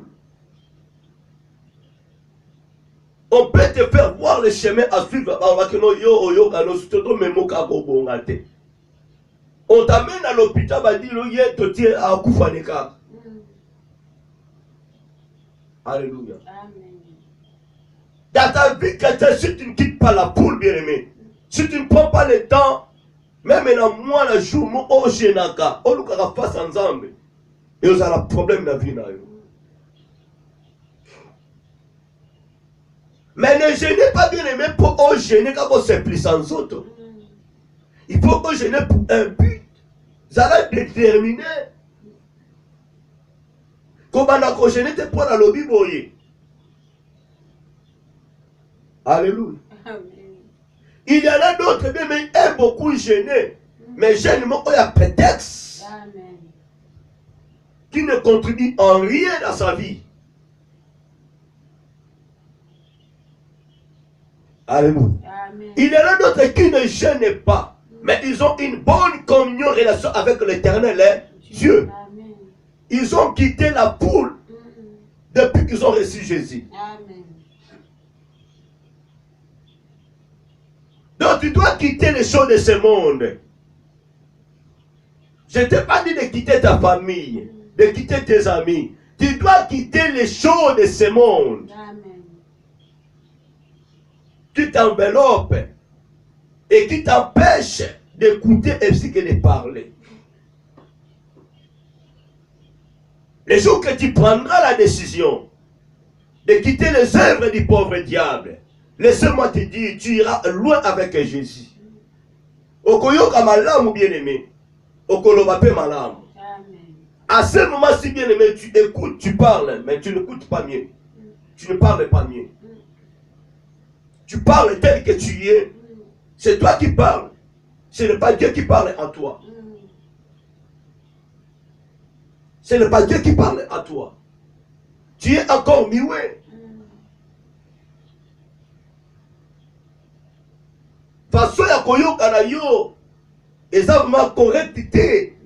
On peut te faire voir le chemin à suivre. On t'amène à l'hôpital, va dire, à Koufaneka. Alléluia. Dans ta vie, si tu ne quittes pas la poule, bien-aimé, si tu ne prends pas le temps, même dans moi, le jour, où je n'ai pas, où nous avons face ensemble, et nous avons un problème dans la vie. Mais ne gênez pas, bien-aimé, pour gêner quand vous êtes plus sans autres. Il faut que gêner pour un but. Vous allez déterminer. Comment on a gêné pour la lobby, voyez. Alléluia. Amen. Il y en a d'autres, mais ils aiment beaucoup gêner. Mais gênement, il y a prétexte. Amen. Qui ne contribue en rien dans sa vie. Alléluia. Amen. Il y en a d'autres qui ne gênent pas. Mais ils ont une bonne communion, relation avec l'Éternel, Dieu. Amen. Ils ont quitté la poule depuis qu'ils ont reçu Jésus. Amen. Donc tu dois quitter les choses de ce monde. Je ne t'ai pas dit de quitter ta famille, de quitter tes amis. Tu dois quitter les choses de ce monde. Amen. Qui t'enveloppe et qui t'empêche d'écouter ainsi que de parler. Le jour que tu prendras la décision de quitter les œuvres du pauvre diable, laisse-moi te dire, tu iras loin avec Jésus. Okoyoka malamu bien-aimé, okolobape malamu. À ce moment, si bien-aimé, tu écoutes, tu parles, mais tu n'écoutes pas mieux. Tu ne parles pas mieux. Tu parles tel que tu es. C'est toi qui parles. Ce n'est pas Dieu qui parle en toi. Ce n'est pas Dieu qui parle en toi. Tu es encore mioué. Façon ya koyoka na yo. Et ça vraiment correctité.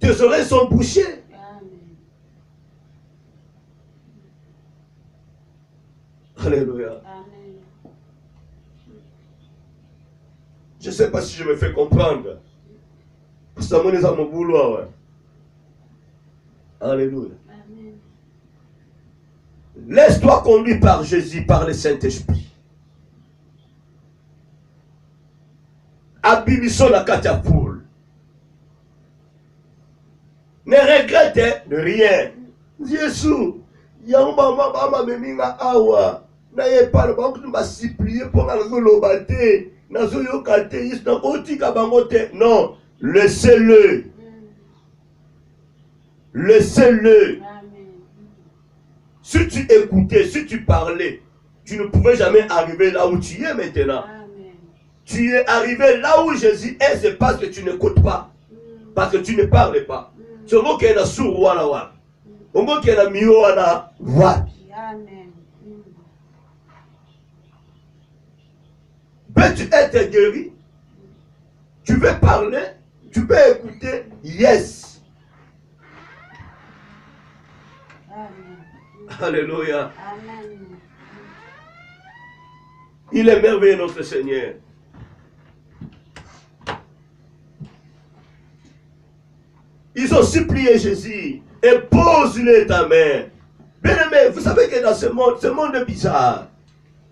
Tes oreilles sont bouchées. Alléluia. Je ne sais pas si je me fais comprendre. Pour ça, mon à mon boulot. Ouais. Alléluia. Amen. Laisse-toi conduire par Jésus, par le Saint-Esprit. Abibiso la catapoule. Ne regrette de rien. Jésus, yamba mama meminga awa. Na ye pas le bon que nous va supplier pour la lobate. Non, laissez-le. Laissez-le. Si tu écoutais, si tu parlais, tu ne pouvais jamais arriver là où tu es maintenant. Amen. Tu es arrivé là où Jésus est, c'est parce que tu n'écoutes pas. Parce que tu ne parles pas. C'est moi qui est là sur Walawa. C'est moi qui est là Mioana Wapi. Amen. Peux-tu être guéri? Tu veux parler? Tu peux écouter? Yes. Amen. Alléluia. Amen. Il est merveilleux notre Seigneur. Ils ont supplié Jésus. Impose-lui ta main. Bien aimé, vous savez que dans ce monde est bizarre.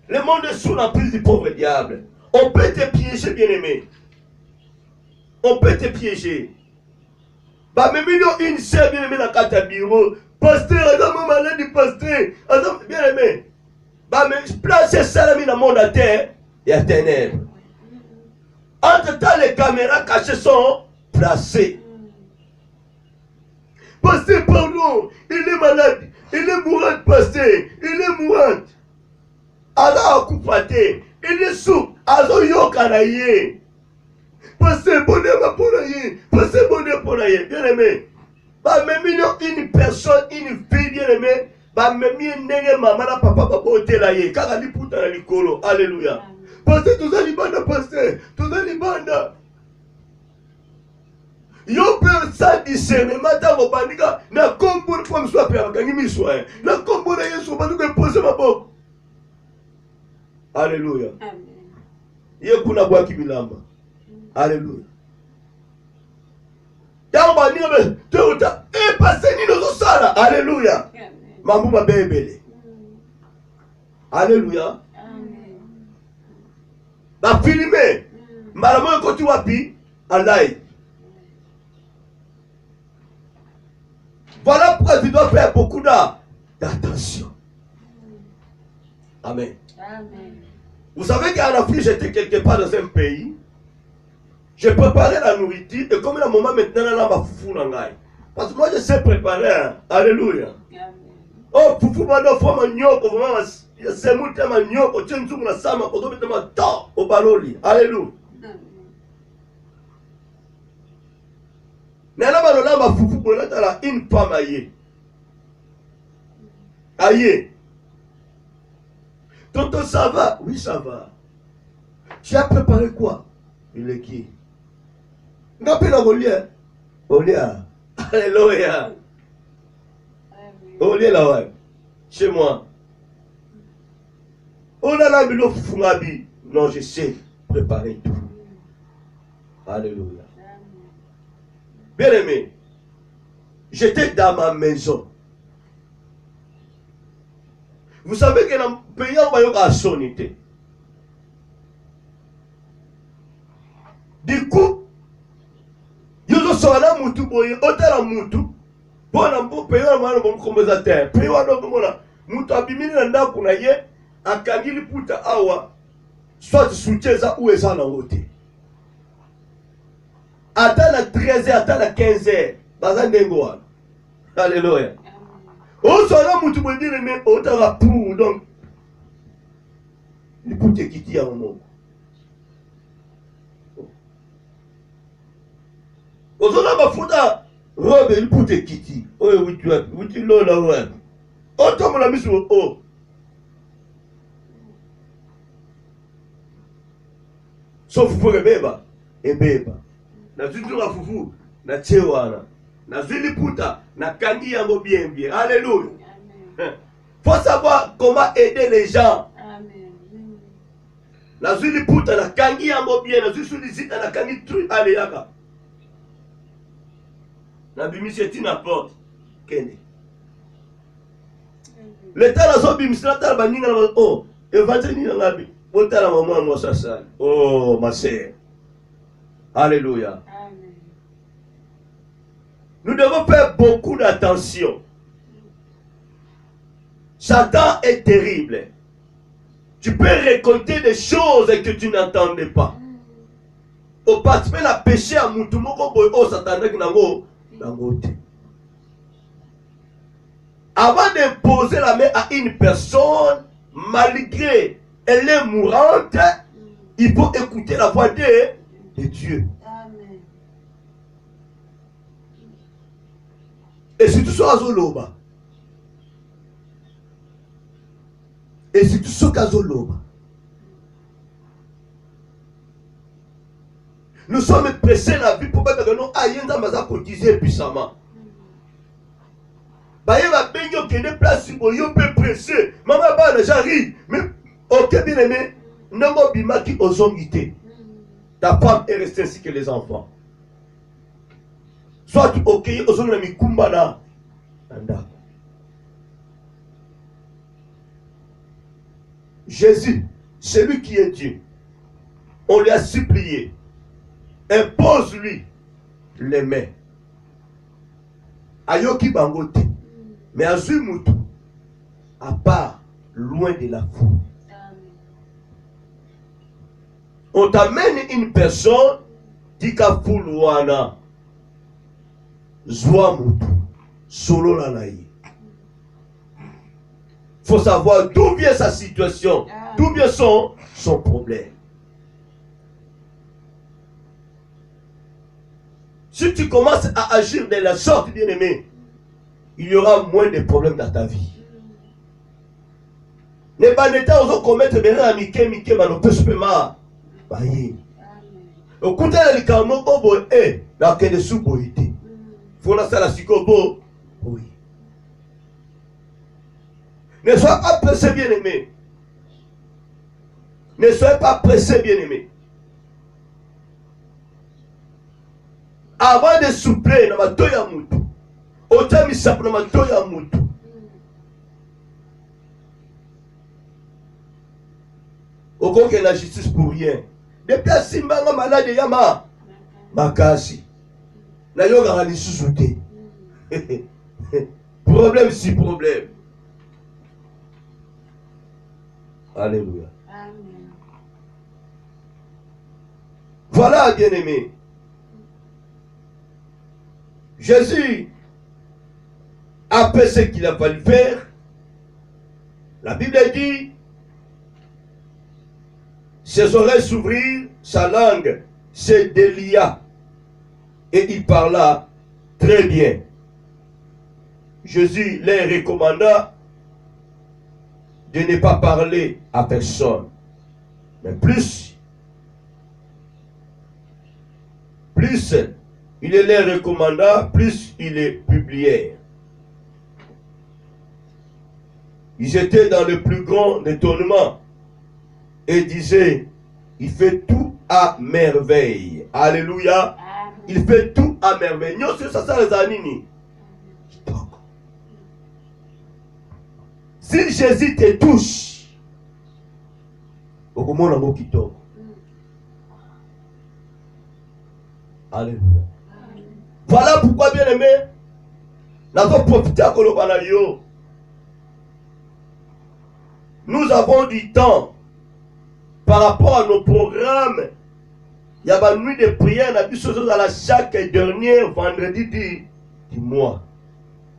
Le monde est sous l'emprise du pauvre diable. On peut te piéger, bien-aimé. On peut te piéger. Bah, mais une sœur, bien-aimé, dans le bureau. Pasteur, adam malade du pasteur. Bien-aimé. Bah, mais placez ça dans le monde à terre. Il y a ténèbres. Entre-temps, les caméras cachées sont placées. Pasteur, pardon. Il est malade. Il est mourant, pasteur. Il est mourant. Alors, coupate. Il est sous. Alors, yokanaye. Passez bonheur pour l'aïe. Passez bonheur pour l'aïe. Bien aimé. Bah, même une personne, une fille, bien aimé. Bah, même une maman, papa, papa, l'aïe. Car elle est pour ta licolo. Alléluia. Passez tous les bandes, passez. Tous les bandes. Yo père ça discernement dans vos bandika. Na combo comme soit père, quand il m'y soit. Na combo na yesu, pas nous poser ma boque. Alléluia. Amen. Ye kuna bwa kibilamba. Alléluia. bandira teuta e paseni no sala. Alléluia. Mambu mabebele. Alléluia. Amen. Ba filmer. Malamo ko tu wapi alai. Voilà pourquoi tu dois faire beaucoup d'attention. Amen. Amen. Vous savez qu'en Afrique, j'étais quelque part dans un pays. Je préparais la nourriture et comme il y a un moment maintenant, là, ma foufou nangai. Parce que moi, je sais préparer. Hein. Alléluia. Amen. Oh, foufou, mando, faut manioko, vraiment, c'est mon thème manioko, tiens, tu m'as sama, on doit mettre ma temps au baloli. Alléluia. Nana balola ma foufou, pour là, une femme aïe. Aïe. Tonton, ça va? Oui, ça va. Tu as préparé quoi? Il est qui? N'appelle Olia. Olia. Alléluia. Olia là, ouais. Chez moi. On a la bilo fouabi. Non, je sais préparer tout. Alléluia. Bien aimé, j'étais dans ma maison. Vous savez que dans le pays, on va y avoir sonité. Du coup, il y a un moutou, il y a un moutou. Bon, on peut payer un compensateur. Payer un moutou, abimini nanda kuna ye, akangili puta awa, soit soutien ça ou ça na wote. Attends la 13h, attends la 15h. Bazan dengoa. Alléluia. Oh, ça là, moutou peut dire, mais autant la pour donc. Il peut te quitter à un moment. Oh, ça là, ma fouta, robe, il peut te quitter. Oh, oui, tu as, oui, tu l'as là, ouais. Oh, toi, mon ami, sur oh. Sauf pour le bébé, et bébé. Na tutu la fufu, na chewana. Na zili puta, na kangi yango bien bien. Alléluia. Faut savoir comment aider les gens. Amen. Na zili puta, na kangi yango bien, na zili zita, na kangi truc aleyaka. Na bimisi tina porte. Kene. L'état la so bimisi na tala baninga na oh, évangile na ngabi. Bota la maman moi ça ça. Oh ma sœur. Alléluia. Amen. Nous devons faire beaucoup d'attention. Satan est terrible. Tu peux récolter des choses que tu n'entendais pas. Au participant à péché à Moutoumoko, oh Satan est nango. Avant d'imposer la main à une personne, malgré elle est mourante, il faut écouter la voix de Dieu. Amen. Et surtout sur Azoloba. Et surtout sur Azoloba. Nous sommes pressés dans la vie pour que nous ayons maza pour dire puissamment. Baye va benyo qui est place pour yo peut presser. Maman ba j'arrive. Mais ok bien aimé, n'amo bima qui ozongité. Ta femme est restée ainsi que les enfants. Soit tu ok, ozongla mikumba na anda. Jésus, celui qui est Dieu, on lui a supplié, impose-lui les mains. Ayoki bangote, mais azui mutu, à part, loin de la foule. On t'amène une personne qui a foule wana, zwa mutu, solo la naïe. Il faut savoir d'où vient sa situation, d'où vient son problème. Si tu commences à agir de la sorte, bien-aimé, il y aura moins de problèmes dans ta vie. Ne pas n'état aux commettre bien à Mickey, on peut se faire. Au contraire, les camons, dans quel sous-boïté. Il faut la salle à Sikobo. Oui. Ne sois pas pressé, bien-aimé. Ne soyez pas pressé, bien-aimé. avant de souffler na matoi ya mutu, otia misapo na matoi ya mutu. Okoke la justice pour rien. Depuis à Simbanga malade yama makasi. Na yoga la lisusu. Problème si problème. Alléluia. Amen. Voilà, bien-aimé. Jésus a fait ce qu'il a fallu faire. La Bible dit, ses oreilles s'ouvrirent, sa langue se délia. Et il parla très bien. Jésus les recommanda de ne pas parler à personne. Mais plus il les recommanda, plus il les publiait. Ils étaient dans le plus grand étonnement et disaient, il fait tout à merveille. Alléluia. Il fait tout à merveille. Nous, c'est ça les anini. Si Jésus te touche, alléluia. Voilà pourquoi, bien aimé, nous avons profité à Kolobanayo. Nous avons du temps par rapport à nos programmes. Il y a une nuit de prière dans la chaque dernier vendredi du mois.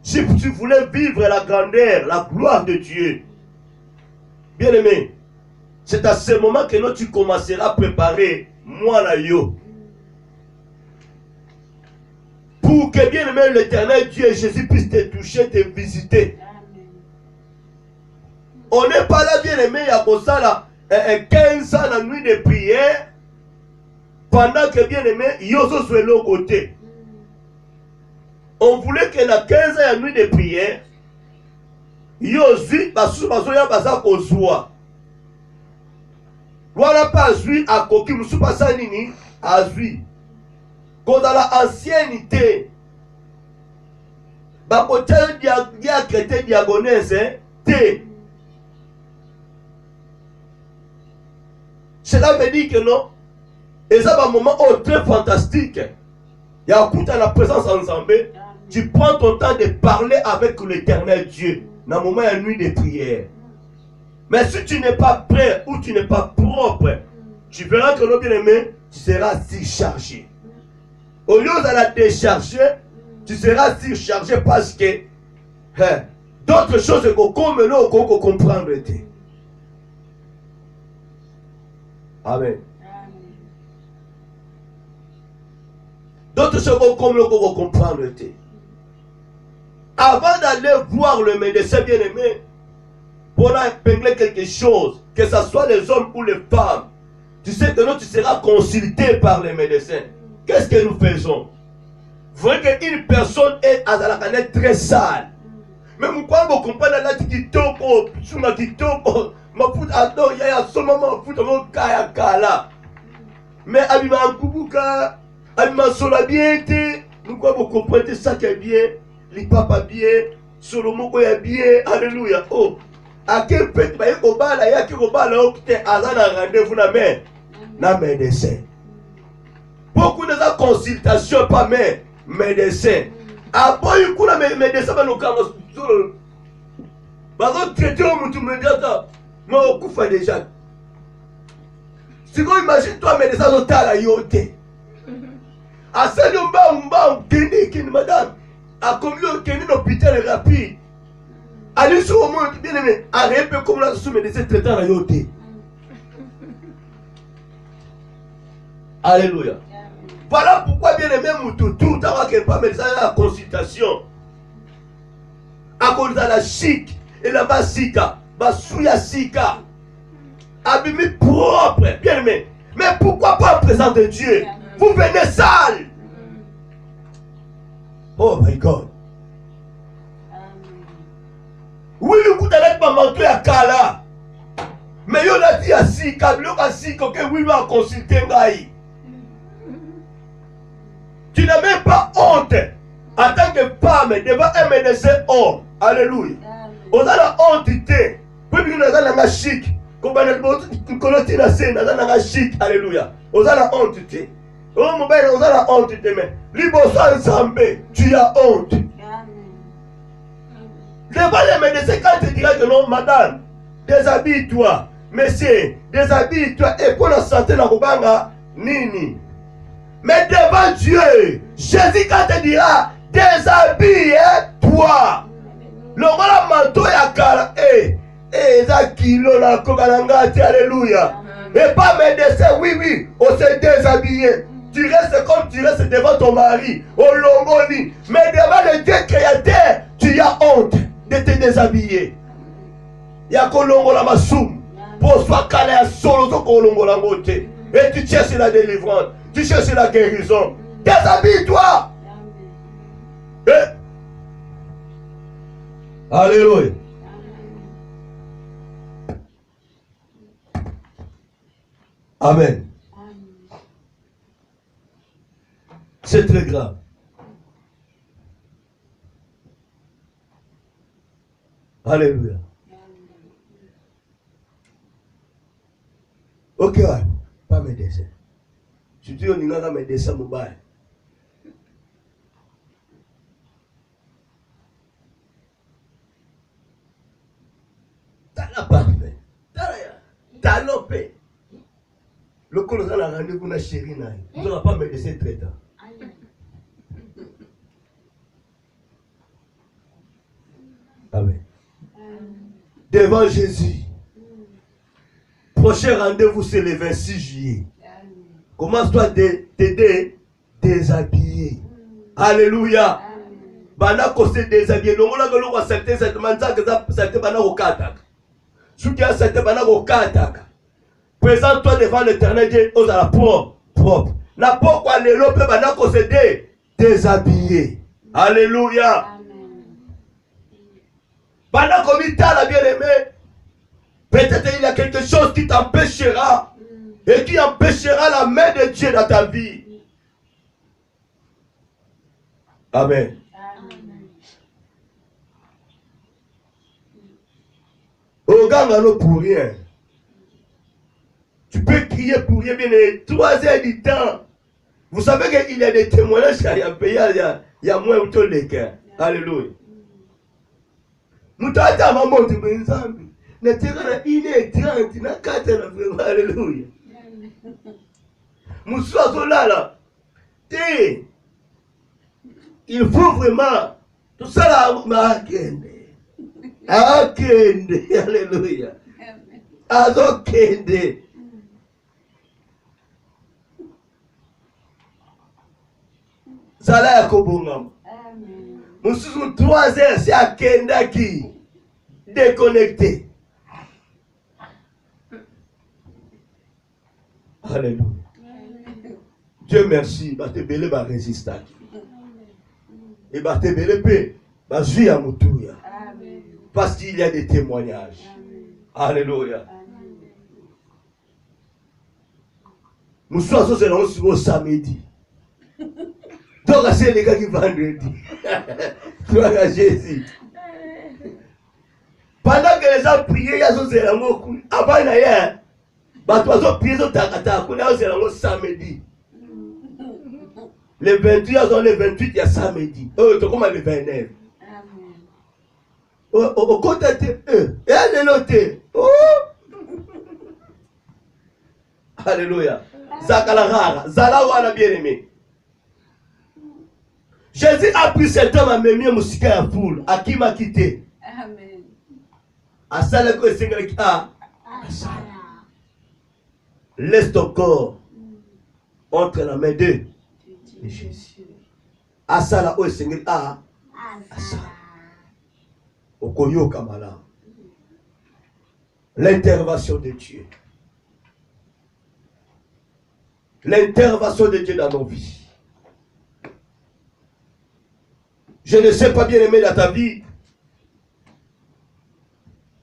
Si tu voulais vivre la grandeur, la gloire de Dieu, bien aimé, c'est à ce moment que tu commenceras à préparer moi la yo. Pour que bien aimé l'Éternel Dieu et Jésus puisse te toucher, te visiter. On n'est pas là bien aimé, il y a ça là, 15 ans la nuit de prière, pendant que bien aimé, yoso soit l'autre côté. On voulait que la 15 ans la nuit de prière, yosi, basu bazoya baza kozwa. Voilà pas zui à koki, musu basa nini, à zui. Quand dans la ancienneté, bakote dia traité diagonese, te. Cela veut dire que non, et ça va un moment très fantastique. Il y a un la présence ensemble. Tu prends ton temps de parler avec l'Éternel Dieu dans le moment de nuit de prière. Mais si tu n'es pas prêt ou tu n'es pas propre, tu verras que nos bien-aimés, tu seras surchargé. Au lieu de la décharger, tu seras surchargé parce que d'autres choses que comme nous, qu'on comprendre. Amen. D'autres choses comme nous, qu'on comprendre. Avant d'aller voir le médecin bien-aimé, pour épingler quelque chose, que ce soit les hommes ou les femmes, tu sais que nous, tu seras consulté par les médecins. Qu'est-ce que nous faisons? Vous voyez qu'une personne est à la canette très sale. Mais pourquoi vous comprenez là, tu toko, suma kitoko, ma fout à dos, il y a seulement ma fout à mon kaya kala. Mais abima kubuka, abima sola bien, pourquoi vous comprenez ça qui est bien? Les papas bien, Solomon est bien, alléluia. Oh, à quel fait, il y a un bala, il y a un bala, il y a un rendez-vous dans la médecin. Beaucoup de la consultation, pas médecin. Après, il y a un médecin, il y a un traité au moutou médiata. Mais on coupe déjà. Si vous imaginez, toi, médecin, tu as la yoté. À ça, on madame. À combien de temps l'hôpital rapide? Allez sur le monde, bien aimé, arrêtez comme la sous-médecin traitant la yoté. Alléluia. Voilà pourquoi bien aimé, tout le temps qu'il n'y a pas médecin à la consultation. À cause de la chic et la basika, basouya sika, abîmé propre, bien aimé. Mais pourquoi pas en présence de Dieu? Vous venez sale. Oh my God. Oui, le coup d'aller pas mentir à Kala. Mais il a dit à Sika, il a dit que oui, il va consulter Ngaï. Tu n'as même pas honte en tant que femme devant un médecin homme. Alléluia. On a la honte. Puis nous avons la chic. Comme on a la scène, on a la chic. Alléluia. On a la honte. Oh mon père, on a la honte. Mais libre Zambé, tu as honte. Devant les médecins, quand tu diras que non, madame, déshabille-toi. Monsieur, déshabille-toi. Et pour la santé, la Bobanga, nini. Mais devant Dieu, Jésus, quand te dira, déshabille-toi. Le voilà manteau ya kala, eza kilo na kobalangati, alléluia. Et pas médecin, oui, on s'est déshabillé. Tu restes comme tu restes devant ton mari, au longoni. Mais devant le Dieu créateur, tu as honte de te déshabiller. Ya kolongo la masum. Pour soi kala ya solo zo kolongo la mote. Et tu cherches la délivrance, tu cherches la guérison. Déshabille-toi. Alléluia. Amen. C'est très grave. Alléluia. Ok, pas mes dessins. Je dis, on a mes dessins mobile. T'as parfait. T'as lopé. Le colonel a rendez-vous na chérie. Vous n'aurez pas médecin traitant. Amen. Devant Jésus. Prochain rendez-vous, c'est le 26 juillet. Commence-toi à t'aider, déshabiller. Alléluia. Bana kose déshabiller. Non, on a que l'on va accepter cette manza que ça accepte bana au katak. Ceux qui acceptent bana au katak. Présente-toi devant l'Éternel Dieu aux à la propre. Na pourquoi les lopes bana kose déshabiller. Alléluia. Bana komita la bien-aimée. Peut-être il y a quelque chose qui t'empêchera et qui empêchera la main de Dieu dans ta vie. Amen. Regarde pour rien. Tu peux crier pour rien, bien 3 heures du temps. Vous savez qu'il y a des témoignages qu'il y a un pays, il y a moins de les cœurs. Alléluia. Nous t'attendons à monter, mais nous sommes. Na tena ine 30 na 4 na vraiment alléluia. Moussa Zolala. Il faut vraiment tout ça là akende. Alléluia. Azokende. Sala ya kobongam. Amen. Moussa 3 heures c'est akenda qui déconnecté. Alléluia. Dieu merci. Batebele va résister. Et batebele peut va jouer à Moutouya. Parce qu'il y a des témoignages. Alléluia. Nous sommes sur le samedi. Donc c'est les gars qui vendredi. Gloire à Jésus. Pendant que les gens priaient, il y a des gens qui avant il y a samedi. Le 28, le 28, il y a samedi. Tu comment le 29? Au côté de eux, et elle est notée. Alléluia. Zakalara, Zalawana bien-aimé. Jésus a pris cet homme à Mémia Moussika à foule, à qui m'a quitté. Amen. À ça, le Seigneur qui a. Laisse ton corps entre la main de Jésus. À ça, là, le Seigneur a. À ça. Au Koyo Kamala. L'intervention de Dieu. L'intervention de Dieu dans nos vies. Je ne sais pas bien aimer dans ta vie.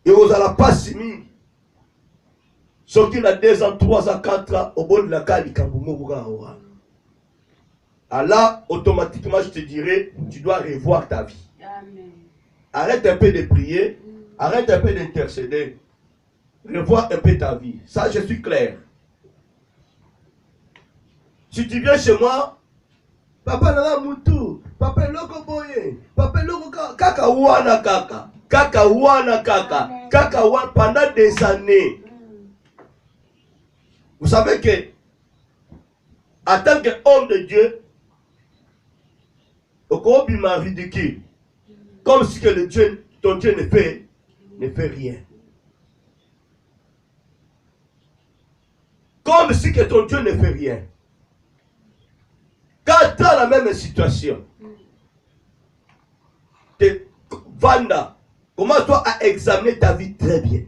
Et vous allez pas s'aimer. Ce qui a 2 ans, 3 ans, 4 ans, au bon de la cali, Alors, automatiquement, je te dirais, tu dois revoir ta vie.
Amen.
Arrête un peu de prier, arrête un peu d'intercéder. Revoir un peu ta vie. Ça, je suis clair. Si tu viens chez moi, papa nana mutu, papa loko boye, papa loko kaka wana kaka, kaka wana kaka, kaka wana pendant des années. Vous savez que, en tant qu'homme de Dieu, au Kobi m'a ridicule, comme si que ton Dieu ne fait rien. Comme si que ton Dieu ne fait rien. Quand tu as la même situation, Vanda, commence-toi à examiner ta vie très bien.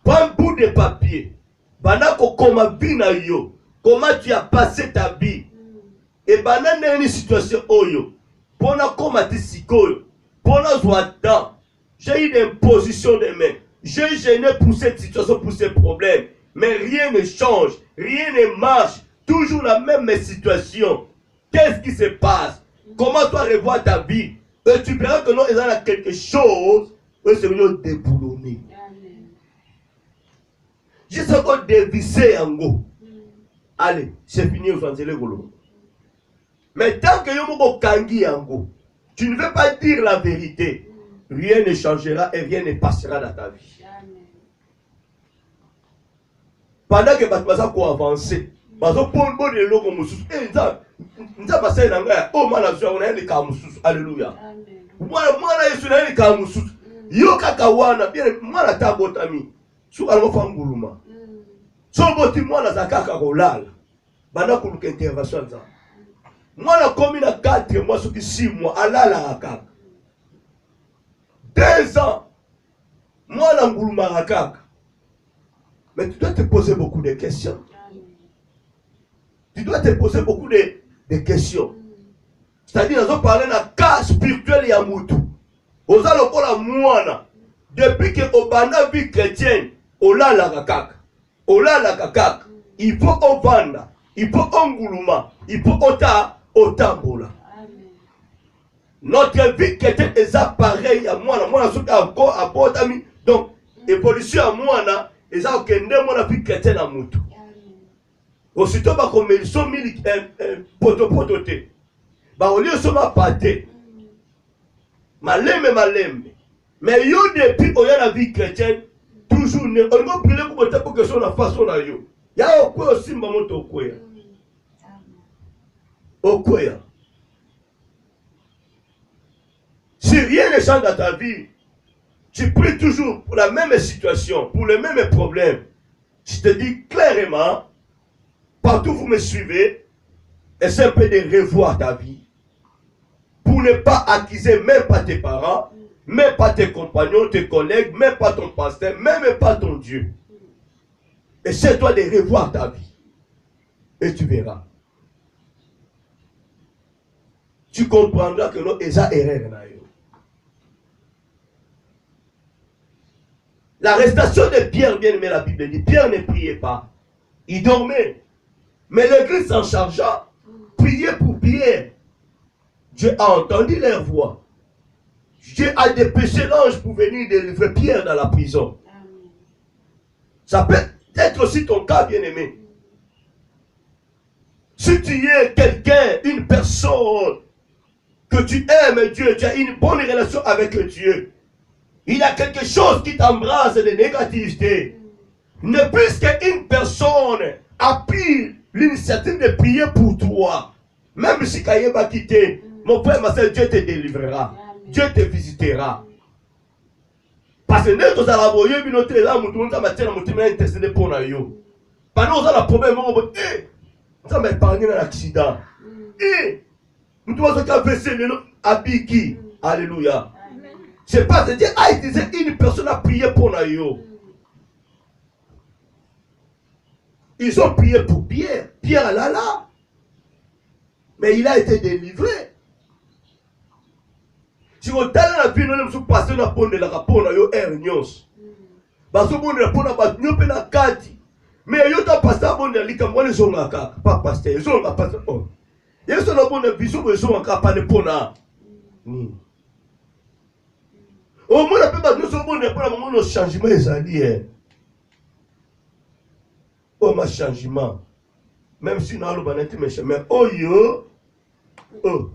Prends un bout de papier. Comment tu as passé ta vie. Et banana une situation oyo. Pendant comment tu sikoyo. Pendant zoatan. J'ai eu une position de main. J'ai gêné pour cette situation, pour ces problèmes. Mais rien ne change. Rien ne marche. Toujours la même situation. Qu'est-ce qui se passe? Comment tu vas revoir ta vie? Et tu verras que non, il y a quelque chose. Et c'est venu déboulonner. Je sais qu'on dévissé en go. Allez, c'est fini aux Angeles Golo. Mais tant que Yomo Kangi en go, tu ne veux pas dire la vérité. Rien ne changera et rien ne passera dans ta vie. Pendant que tu vas avancer, alléluia. Soboti mwana zakaka kolala bana kuluka intervention za mwana komi na 4 mois soki 6 mois alala kaka 2 ans mwana nguluma kaka. Mais tu dois te poser beaucoup de questions. Tu dois te poser beaucoup de questions. C'est-à-dire nous parler d'un cas spirituel ya mutu oza lokola mwana depuis que obana vie chrétienne olala kaka. Olala kakak, il faut ovanda, il faut onguluma, il faut otambola. Notre vie qui était pareil à moi, moi je suis encore à Botami, donc évolution à moi, et ça okende moi vie chrétienne à mutu. Aussitôt ba comme ils sont mili potopototé. Ba au lieu soma pâté. Maleme. Mais yo depuis oya la vie chrétienne toujours ne on va prier pour que son façon là yo ya okwe osimba moto okwe si rien ne change dans ta vie, tu pries toujours pour la même situation, pour les mêmes problèmes. Je te dis clairement, partout où vous me suivez, essaie un peu de revoir ta vie pour ne pas accuser même pas tes parents, même pas tes compagnons, tes collègues, même pas ton pasteur, même pas ton Dieu. Essaie-toi de revoir ta vie. Et tu verras. Tu comprendras que nous avons erreur. L'arrestation de Pierre, bien aimé, la Bible dit, Pierre ne priait pas. Il dormait. Mais l'église s'en chargea. Prier pour Pierre. Dieu a entendu leur voix. Dieu a dépêché l'ange pour venir délivrer Pierre dans la prison. Ça peut être aussi ton cas, bien-aimé. Si tu es quelqu'un, une personne, que tu aimes Dieu, tu as une bonne relation avec Dieu, il y a quelque chose qui t'embrasse de négativité. Ne puisque une personne a pris l'initiative de prier pour toi, même si Kaye va quitter, mon frère, ma soeur, Dieu te délivrera. Dieu te visitera. Parce que nous allons voir notre âme, nous allons mettre notre main intercéder pour nous. Pendant nous avons un problème, nous allons épargner un accident. Nous devons faire verser à Biki. Alléluia. C'est pas de dire, ah, il disait une personne a prié pour nous. Ils ont prié pour Pierre. Pierre là là. Mais il a été délivré. Si vous avez la vie, nous sommes passés dans le de la rapport, nous avons ernios. Parce que nous avons passé dans le kati. Mais nous avons passé dans le kati. Pas pasteur. Ils ont passé. Yesu na bonne vision besoin encore pas de pona. Au moins la plupart nous sommes bons pour le moment nos changements ezali. Oh ma changement. Même si nous allons pas être méchants, mais oh yo, oh.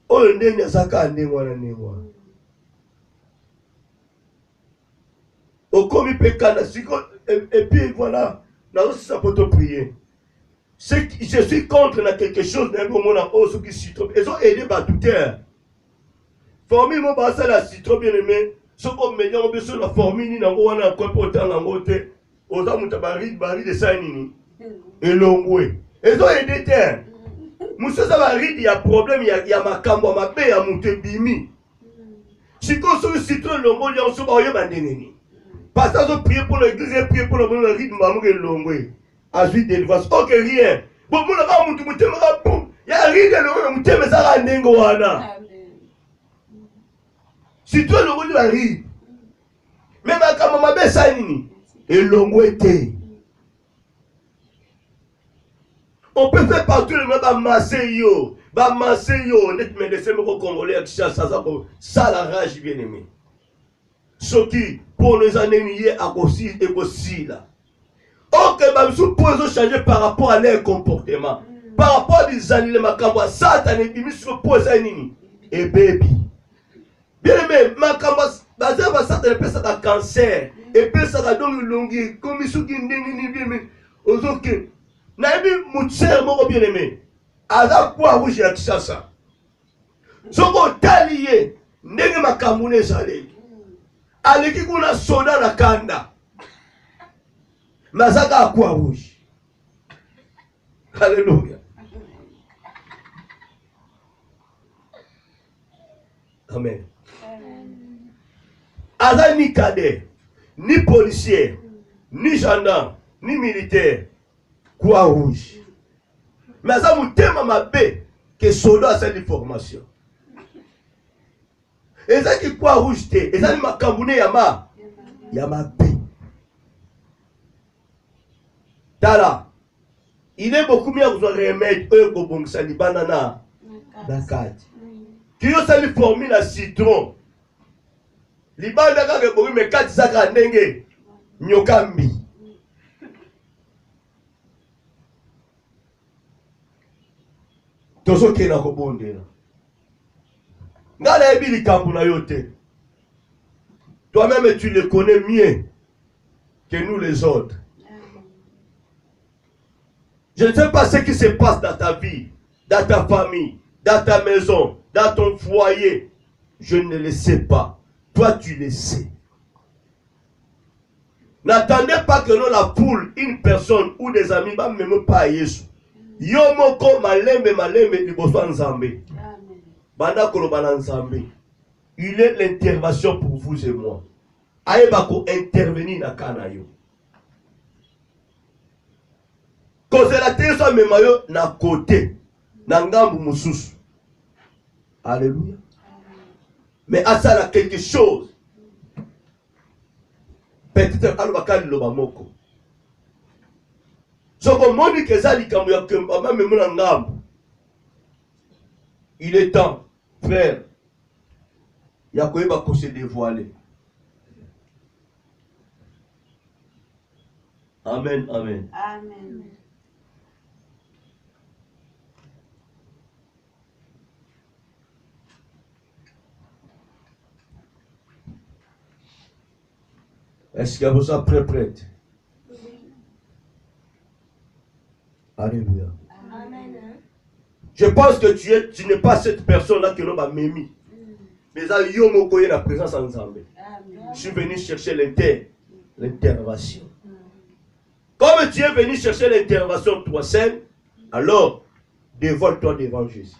Oh ndenge zaka ndenge wana ndenge wana. Au commis pécana, et puis voilà, nous allons ça pour te prier. Je suis contre quelque chose, mais au moment où ceux qui citron, ils ont aidé ma douteur. Formule mon bas la citron bien aimé, ce qu'on met en besoin la formule ni nango wana quoi pour tant nango te, aux hommes tabari de sainini et longwe. Ils ont aidé terre. Monsieur Savary, il y a problème, il y a ma cambo, ma paix, à monter bimi. Si qu'on se citron longo, il y a un souverain bandéni. Parce qu'ils ont prié pour l'église et prié pour le monde, le rythme, maman et longwe. Ensuite, délivrance. Ok, rien. Bon, mon avant, mon tout, il y a rien de l'eau, mon thème, ça va n'engo wana. Si toi, le monde arrive, même à quand ma belle sainini, et longwe était. On peut faire partout le monde, masser yo, net me laisser me congolais avec ça la rage bien aimé. Ce qui, pour les années nier à aussi et aussi là. Ok, ma sous pose changer par rapport à leur comportement. Par rapport à des animaux, ma cambo, Satan et mis sur pose à nini. Et baby. Bien aimé, ma cambo, bazar va Satan et ça un cancer. Et puis ça va donc longuer, comme ils sont qui n'ont bien aimé. Aux autres. Naïbi Moutser, mon bien aimé. À la fois, vous j'ai accès ça. Zoko talié, n'est ma camoune salé. Aleki kuna soda na kanda. Mazaka akwa rouge. Alléluia. Amen. Aza ni cadet, ni policier, ni gendarme, ni militaire. Quoi rouge. Mais ça vous thème ma paix que soldat a cette formation. Et ça qui quoi rouge té, et ça ma camboune yama paix. Tala, il est beaucoup mieux besoin de remède pour bon sali banana nakati. Qui yo sali formule à citron. Libanda ka ke me kati saka ndenge nyokambi. Tozo ke na ko bondela. Ngala ebili kambu na yote. Toi-même tu le connais mieux que nous les autres. Je ne sais pas ce qui se passe dans ta vie, dans ta famille, dans ta maison, dans ton foyer. Je ne le sais pas. Toi, tu le sais. N'attendez pas que nous, la foule, une personne ou des amis, ne même pas à Jésus. Yomoko malembe liboso nzambe. Banda kolobana nzambe. Il est l'intervention pour vous et moi. Aïba ko intervenir na kana yo. Cause la terre soit même na côté, na ngambu mususu. Alléluia. Mais à ça, il y a quelque chose. Peut-être que loba moko. Il est temps, frère. Il y a quoi qui se dévoiler. Amen, amen.
Amen.
Est-ce que vous êtes prête? Alléluia.
Amen.
Je pense que tu n'es pas cette personne-là que l'on m'a mis. Mais ça, il y a la présence ensemble. Je suis venu chercher l'intervention. Comme tu es venu chercher l'intervention, toi seul, alors dévole-toi devant Jésus.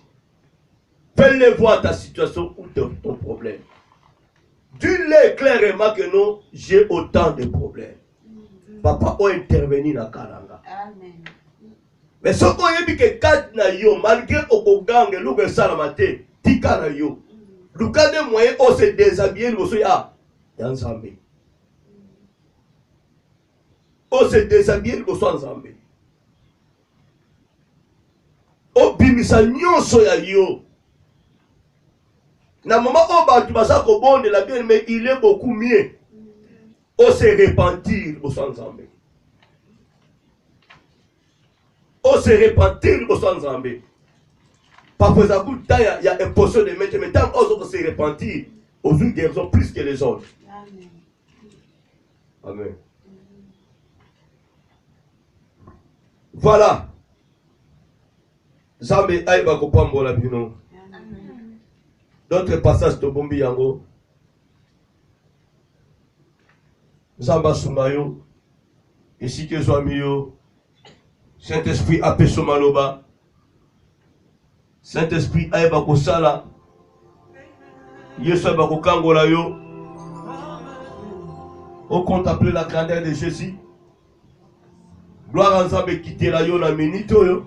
Fais-le voir ta situation ou ton problème. Dis-le clairement que non, j'ai autant de problèmes. Papa a intervenu dans Karanga.
Amen.
Mais ce qu'on a dit que quatre na yo, malgré Okogang, l'ouvrent salamate, tika na yo. Le cas de moyen, on se déshabille, on se ensemble. On se déshabille, on se ensemble. obimisa nyonso ya yo. Na moment où tu vas de la bien, mais il est beaucoup mieux. On se repentir au sang Zambé. On se repentir au sang Zambé. Parfois, il y a un poisson de mettre, mais tant qu'on se repentir, aux une guérison plus que les autres. Amen. Voilà. Zambé aïba kopambo la bino. D'autres passages de Bombi Yango. Zamba Sumayo. Ici que Zoamio. Saint-Esprit Apeso Maloba. Saint-Esprit Aïba Kosala. Yesu Bako Kangola yo. On contempler la grandeur de Jésus. Gloire à Zambé quitter la yo na minito yo.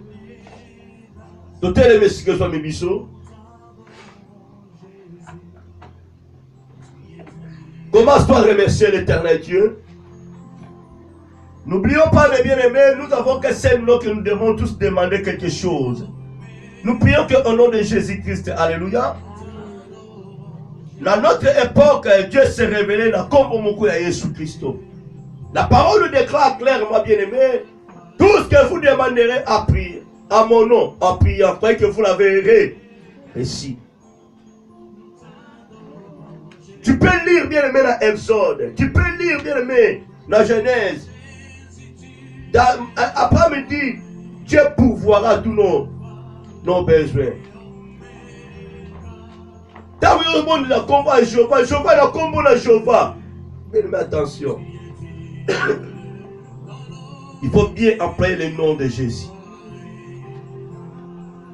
D'autres les messieurs que Zoami Bisso. Commence-toi à remercier l'Éternel Dieu. N'oublions pas, mes bien-aimés, nous avons que c'est nous que nous devons tous demander quelque chose. Nous prions qu'au nom de Jésus-Christ, alléluia. Dans notre époque, Dieu s'est révélé dans le à Jésus-Christ. La parole nous déclare clairement, bien-aimés, tout ce que vous demanderez à prier, à mon nom, en priant, croyez que vous la verrez ici. Tu peux lire bien aimé dans Exode. Tu peux lire bien aimé dans Genèse. Après-midi, Dieu pourvoira tous nos besoins. Tant que le monde a combat à Jéhovah, Jéhovah a combat à Jéhovah. Mais attention. Il faut bien employer le nom de Jésus.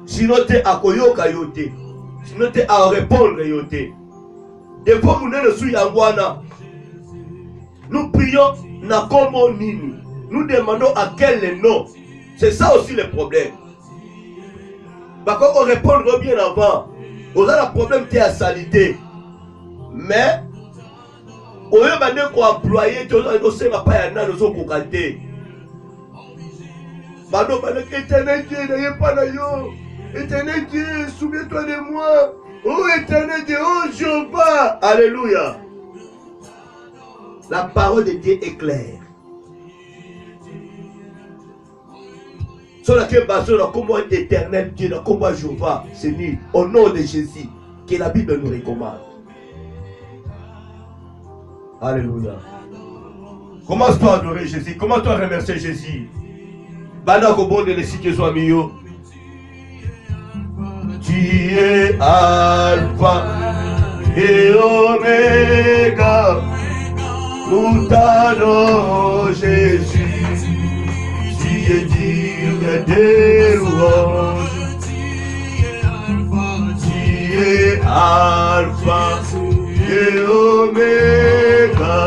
Sinon, tu es à Koyoka Yote. Sinon, tu es à répondre Yote. Des fois, nous prions na kombo nini. Nous demandons à quel nom. C'est ça aussi le problème. Parce qu'on répond bien avant. On a le problème qui est à salité. Mais, on a employé, on sait pas y en a nous kokate. Bado éternel Dieu, n'ayez pas na yo. Éternel Dieu, souviens-toi de moi. Oh éternel Dieu, oh Jéhovah. Alléluia. La parole de Dieu est claire. Sur laquelle base le combat éternel Dieu, le combat Jéhovah, c'est mis au nom de Jésus que la Bible nous recommande. Alléluia. Commence-toi à adorer Jésus. Commence-toi à remercier Jésus. Bana Kobon de l'Essique soit mieux. Tu es Alpha et Omega. Nous t'adorons Jésus. Tu es digne des louanges. Tu es Alpha et Omega.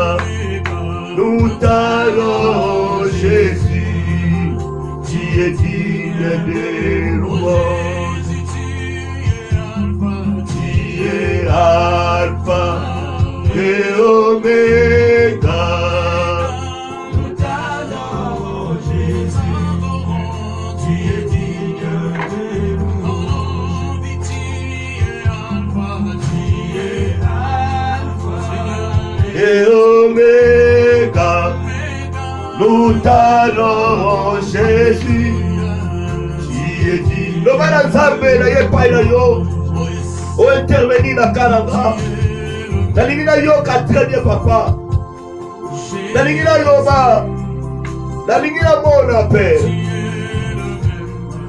Nous t'adorons Jésus. Tu es digne des louanges. Alpha et Omega. Nous t'adorons Jésus. Tu es digne de louange. Tu es Alpha et Omega. Nous t'adorons Jésus. Tu es digne. Le mal ensemble, la yepa ina yo. O intervenir dans Canada. Nalingina yoka très bien papa. Nalingina yoba. Nalingina mon père.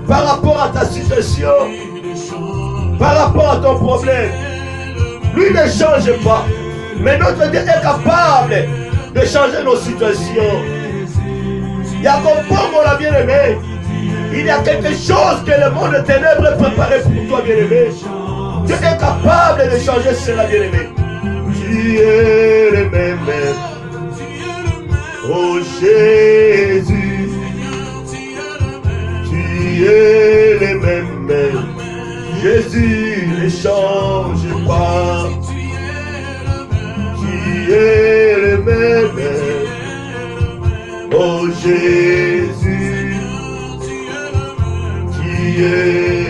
Par rapport à ta situation, par rapport à ton problème, lui ne change pas. Mais notre Dieu est capable de changer nos situations. Il y a comme bon la bien-aimé. Il y a quelque chose que le monde des ténèbres est préparé pour toi bien-aimé. Dieu est capable de changer cela, bien-aimé. Tu es le même. Oh Jésus, tu es le même. Jésus ne change pas. Tu es le même. Oh Jésus, tu es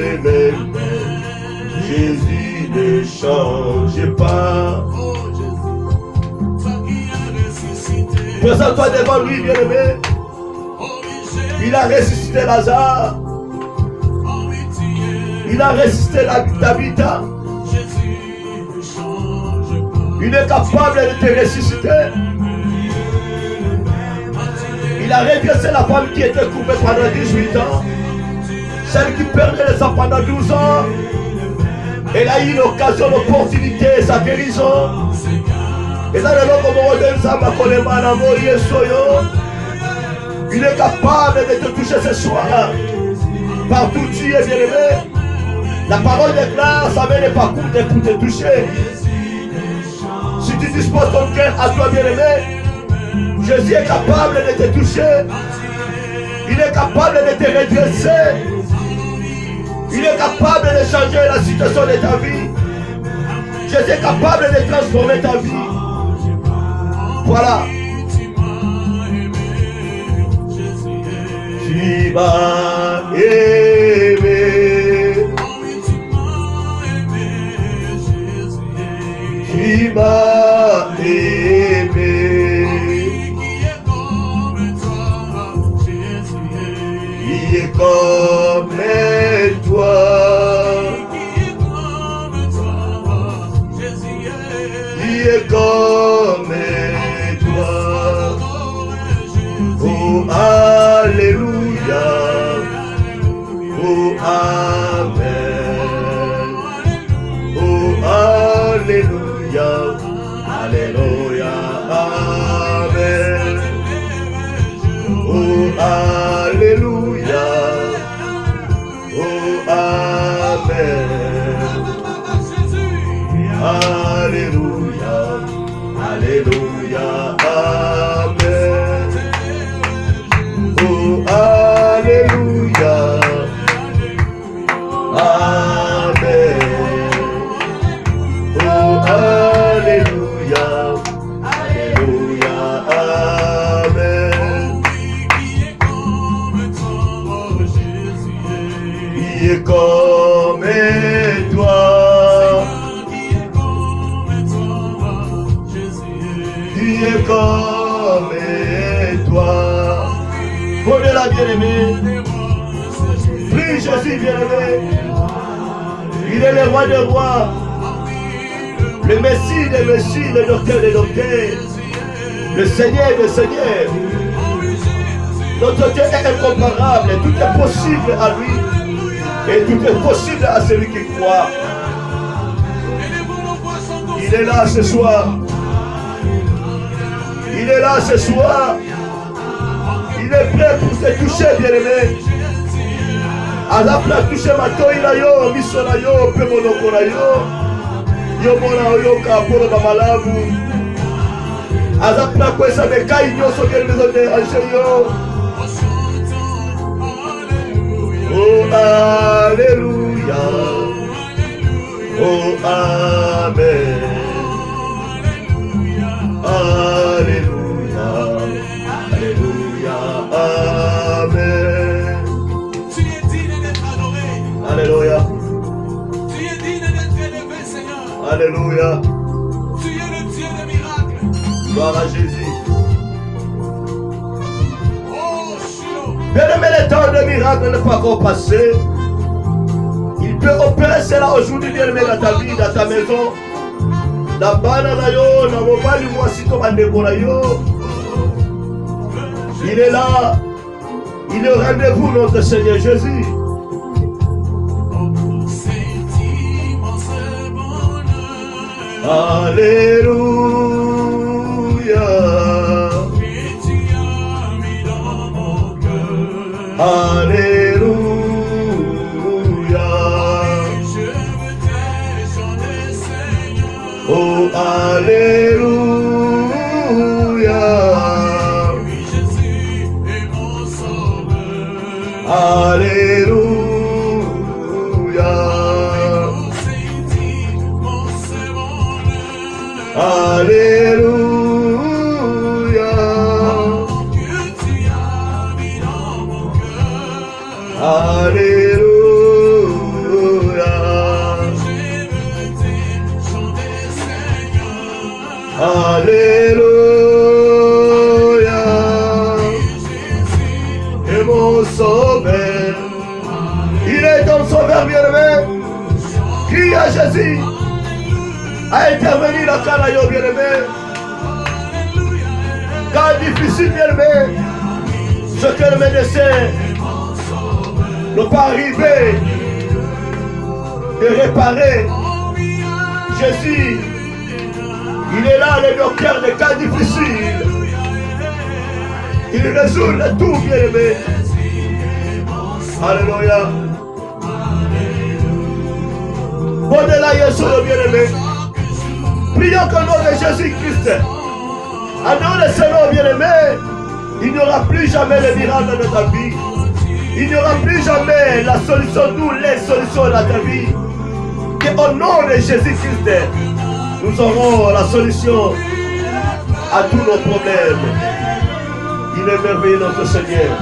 change pas. Présente-toi devant lui, bien-aimé. Il a ressuscité Lazare. Il a ressuscité Tabitha. Il est capable de te ressusciter. Il a redressé la femme qui était coupée pendant 18 ans. Celle qui perdait les enfants pendant 12 ans. Elle a eu l'occasion, l'opportunité, sa guérison. Et dans le il est capable de te toucher ce soir. Partout où tu es, bien-aimé. La parole déclare, ça met les parcours pour te toucher. Si tu disposes ton cœur à toi, bien-aimé, Jésus est capable de te toucher. Il est capable de te redresser. Il est capable de changer la situation de ta vie. Jésus est capable de transformer ta vie. Voilà. Tu m'as aimé. Tu m'as aimé. Qui est comme toi. Qui est comme toi. Oh Alléluia. Oh Amen. Oh Alléluia. Alléluia. Amen. Oh Alléluia. Oh Amen. Alléluia. Alléluia. Amen. Oh Alléluia. Amen. Oh Alléluia. Alléluia. Amen. Qui est comme toi. Qui est comme toi. Prenez-la, bien-aimé. Prie Jésus, bien-aimé. Il est le roi des rois. Le Messie des messies, le docteur des docteurs. Le Seigneur des seigneurs. Notre Dieu est incomparable. Tout est possible à lui. Et tout est possible à celui qui croit. Il est là ce soir. Il est là ce soir. Il est prêt pour te toucher, bien-aimé. Azapla toucher ma toila yo, misona yo, pe monokona yo. Yo mona yo kapolo ba malabu. Azapla kwesa bekai nyoso kele maison de Angel yo. Oh Alléluia. Oh Amen. Alléluia. Alléluia. Amen.
Tu es digne d'être adoré.
Alléluia.
Tu es digne d'être élevé, Seigneur.
Alléluia.
Tu es le Dieu des miracles.
Gloire à Jésus.
Oh, Shiloh.
Bien-aimé, le temps de miracle n'est pas encore passé. Il peut opérer cela aujourd'hui, bien-aimé, dans ta vie, dans ta maison. Dans bana yo, dans mobali moi si to bandeko na yo. Il est là. Il est au rendez-vous, notre Seigneur Jésus. Alléluia. Alléluia. Oh Alléluia. Alléluia. Alléluia. Alléluia. Crie à Jésus. À intervenir dans le cas de bien-aimé. Cas difficile, bien-aimé. Ce que le médecin n'a pas arrivé de réparer. Jésus, il est là, le docteur des cas difficiles. Il résout le tout, bien-aimé. Alléluia. Bon de la Yesu, bien-aimé. Prions qu'au nom de Jésus-Christ, à nom de ce nom, bien-aimé, il n'y aura plus jamais le miracle dans notre vie. Il n'y aura plus jamais la solution, nous les solutions dans ta vie. Et au nom de Jésus-Christ, nous aurons la solution à tous nos problèmes. Il est merveilleux notre Seigneur.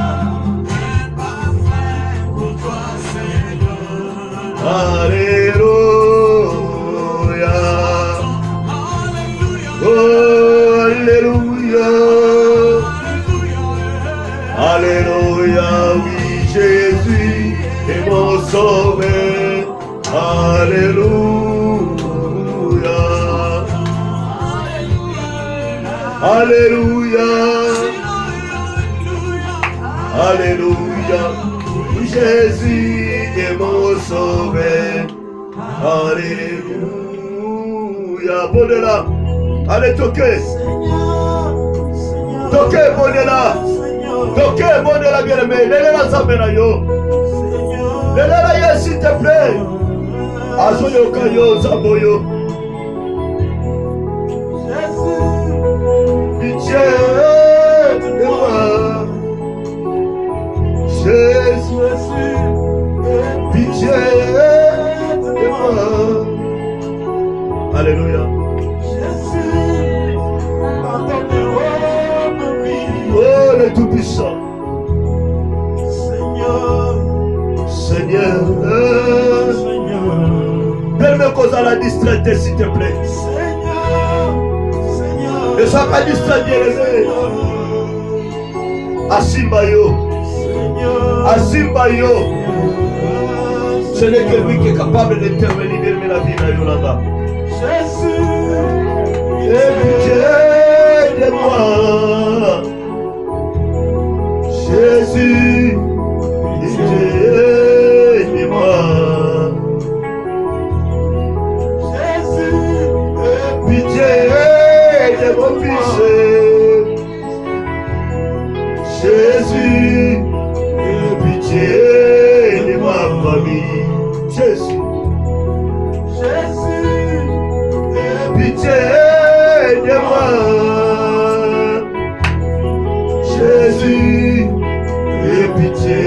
Alléluia. Oh, alléluia. Alléluia, oui, Jésus est mon sauveur. Alléluia. Alléluia. Alléluia. Oui, Jésus est mon sauveur. Alléluia. Bon de là. Allez, toquez. Toquez, bon de là. Toquez, bon de là, bien-aimé. Lèlez la zamena yo. Lèlez la yo, s'il te plaît. Azoyo kayo, zamboyo. Pitié de moi. Jésus, pitié de moi. Alléluia. Jésus, pardonne-moi ma vie. Oh, le Tout-Puissant. Seigneur. Permets qu'on a la distraite, s'il te plaît. Ne sois pas distrait, bien-aimé. Asimbayo. Asimbayo. Ce n'est que lui qui est capable d'intervenir dans la vie de Yolanda. Jésus, aie pitié de moi. Jésus, pitié de moi. Jésus, aie pitié de mon fils. Jésus, aie pitié de ma famille. Jésus. Pitié de moi, Jésus, aie pitié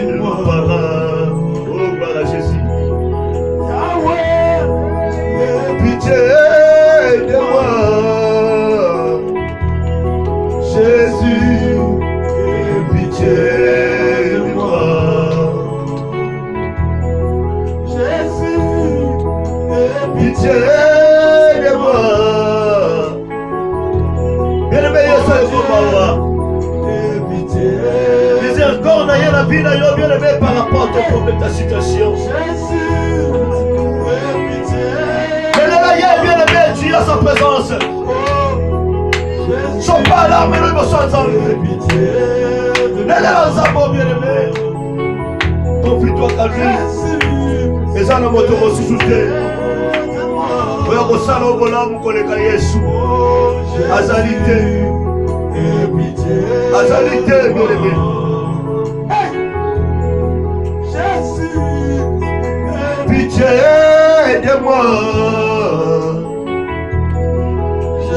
de mon parent. Oh, gloire à Jésus. Yahweh, aie pitié de moi, Jésus, aie pitié de moi, Jésus, aie pitié. Miséricorde, la vie n'a bien aimé par rapport à ton problème, ta situation. Mais là, bien aimé, tu as sa présence. Son pas là, mais nous sommes en lui. Mais là, nous bien aimé. Confie-toi qu'à lui. Et ça, nous montons sous soutien. Oya kosala obolamu koleka Yesu azali te bien-aimé. Pitié de moi,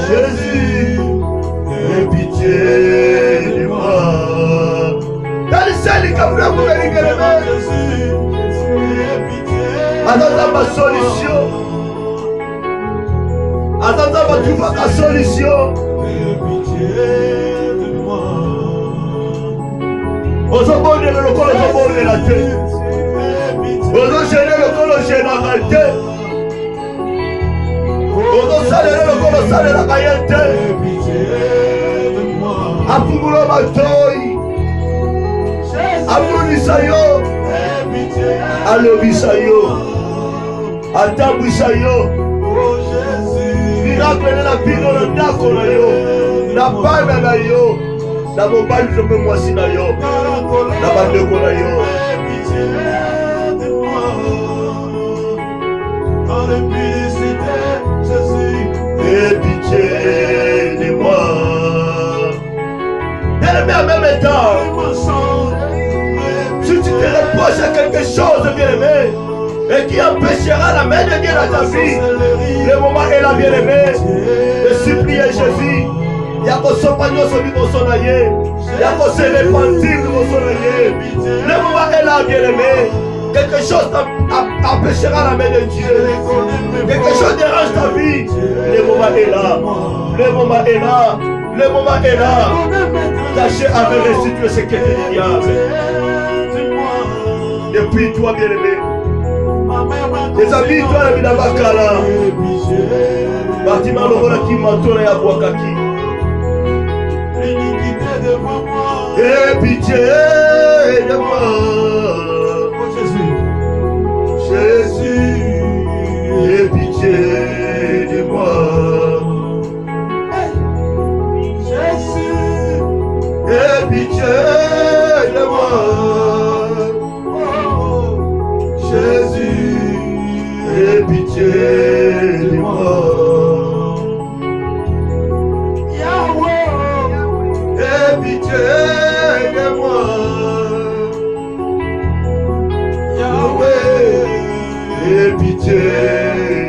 Jésus, aie pitié de moi. Dans le ciel, comme vous voulez, bien-aimé, attends ma solution. Attends, tu vois ta solution. Ozobonne le lokolo ozobonne la terre. Ozogene le lokolo gena la terre. Ozosale le lokolo sale la kayete. Afungulo matoi. Amulisa yo. Alobisa yo. atambwisa yo miracle na bino na ndako na yo na bana na yo na mobali mpe mwasi na yo na bandeko na yo. Aie pitié de moi. Bien-aimé, en même temps, si tu te reproches à quelque chose, bien-aimé, et qui empêchera la main de Dieu dans ta vie, le moment est là, bien-aimé, de supplier Jésus. Il y a qu'on s'opagnon sur lui, mon son aïe. Il y a qu'on se repentir, mon son aïe. Le moment est là, bien-aimé. Quelque chose empêchera la main de Dieu. Quelque chose dérange ta vie. Le moment est là. Le moment est là. Le moment est là. Tâchez à me restituer ce que tu dis. Depuis toi, bien-aimé. Les amis, toi, la vie d'Abakala. Bâtiment, le rôle qui m'entoure et à Boakaki. Aie pitié de moi. Jésus, aie pitié de moi. Jésus, aie pitié de moi. Jésus, aie pitié de moi. Yahweh, aie pitié de moi. Yahweh, aie pitié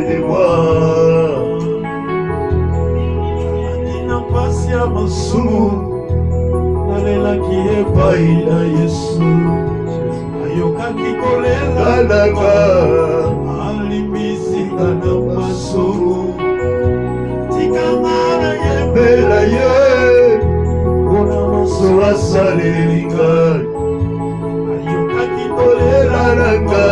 de moi. Nina pasia masumu, nalela kieba ina Yesu. Ayoka kikolela nanga, alimisi kana masumu. Tikamana yembela ye, ona maso asalelinga. Ayoka kikolela nanga.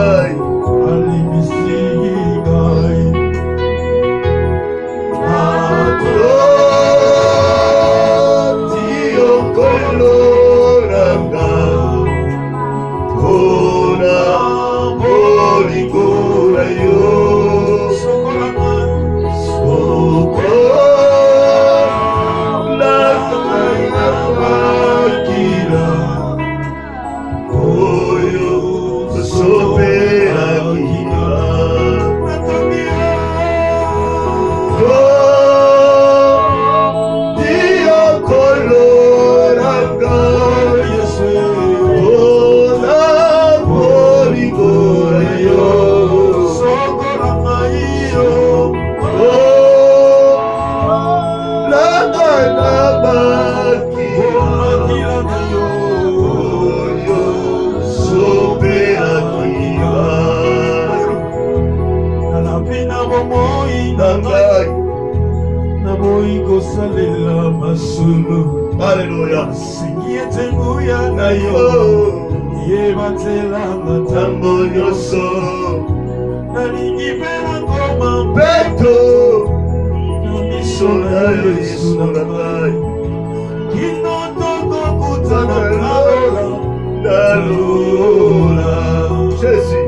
Alléluia. Jésus.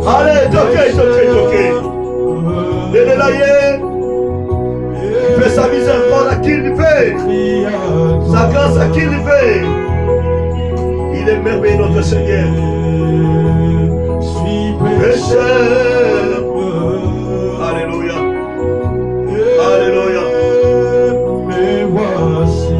Allez, toquez. Il fait sa miséricorde à qui il fait, sa grâce à qui il fait. Il est merveilleux notre Seigneur. Pécheur. Alléluia. Alléluia.
Me voici.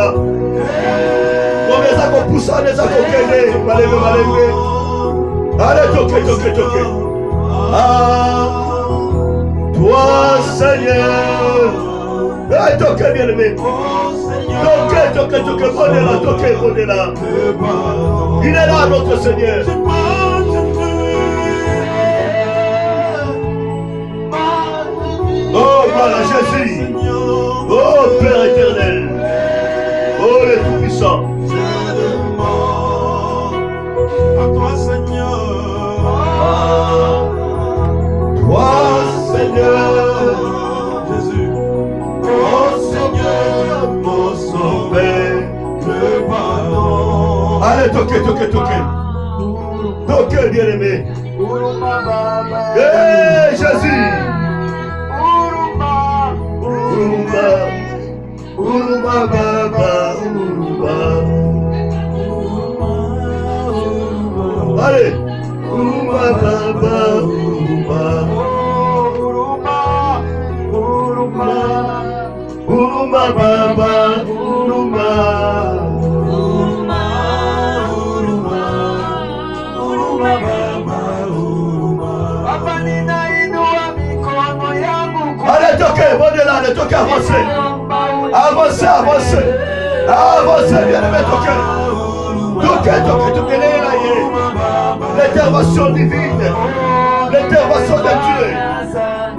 Seigneur. On les a poussés, on les a coqués. Malé. Allez, toquez. Ah, toi, Seigneur. Allez, toquez, bien-aimé. Toquez, on est là. Il est là, notre Seigneur. Oh, gloire à Jésus. Oh, Père éternel. Oh, le Tout-Puissant.
À toi, Seigneur.
Toi, Seigneur.
Jésus.
Oh, Seigneur, mon sauveur.
Le pardon.
Allez, toquez. Toquez, bien-aimé. Hey, Jésus. Uruma baba. Allez. Uruma baba. Uruma baba. Allez, toquez, avancez, bien-aimé, toquez, l'intervention divine, l'intervention de Dieu,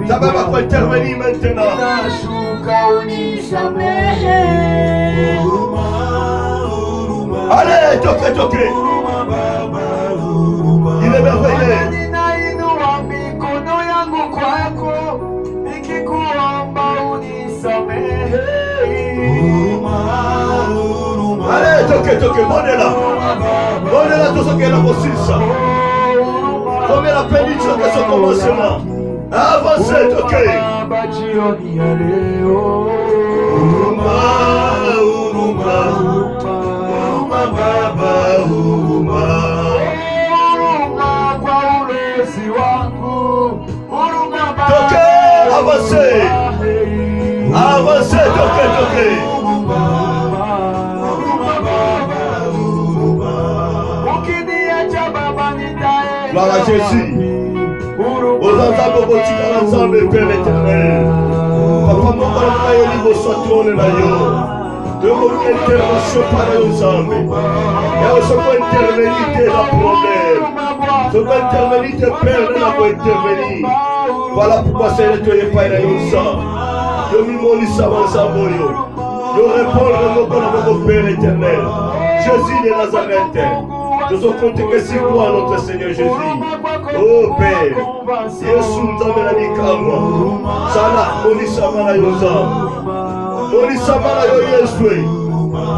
ça va pas intervenir maintenant. Allez, toquez, il est merveilleux. Allez, toquez, monnaie-la, tout ce qu'elle a reçu ça. Combien la péniture de ce commencement. Avancez, toquez. Toquez, avancez, toquez. Gloire à Jésus. Aux ensembles, aux boutiques, ensemble, Père éternel. Papa, mon papa, il est au centre de la yo. De mon intervention par ensemble. Et on se peut intervenir de la problème. Se peut intervenir de Père, de la voie intervenir. Voilà pourquoi c'est le tour de Père et ensemble. Je me molis ça ensemble. Je réponds à mon Père éternel. Jésus de Nazareth. Nous avons compté que c'est toi, notre Seigneur Jésus. Oh Père, Yesu Nzambe Nikama. Sana, Monisa Manayosa. Monisa Manayo Yesu.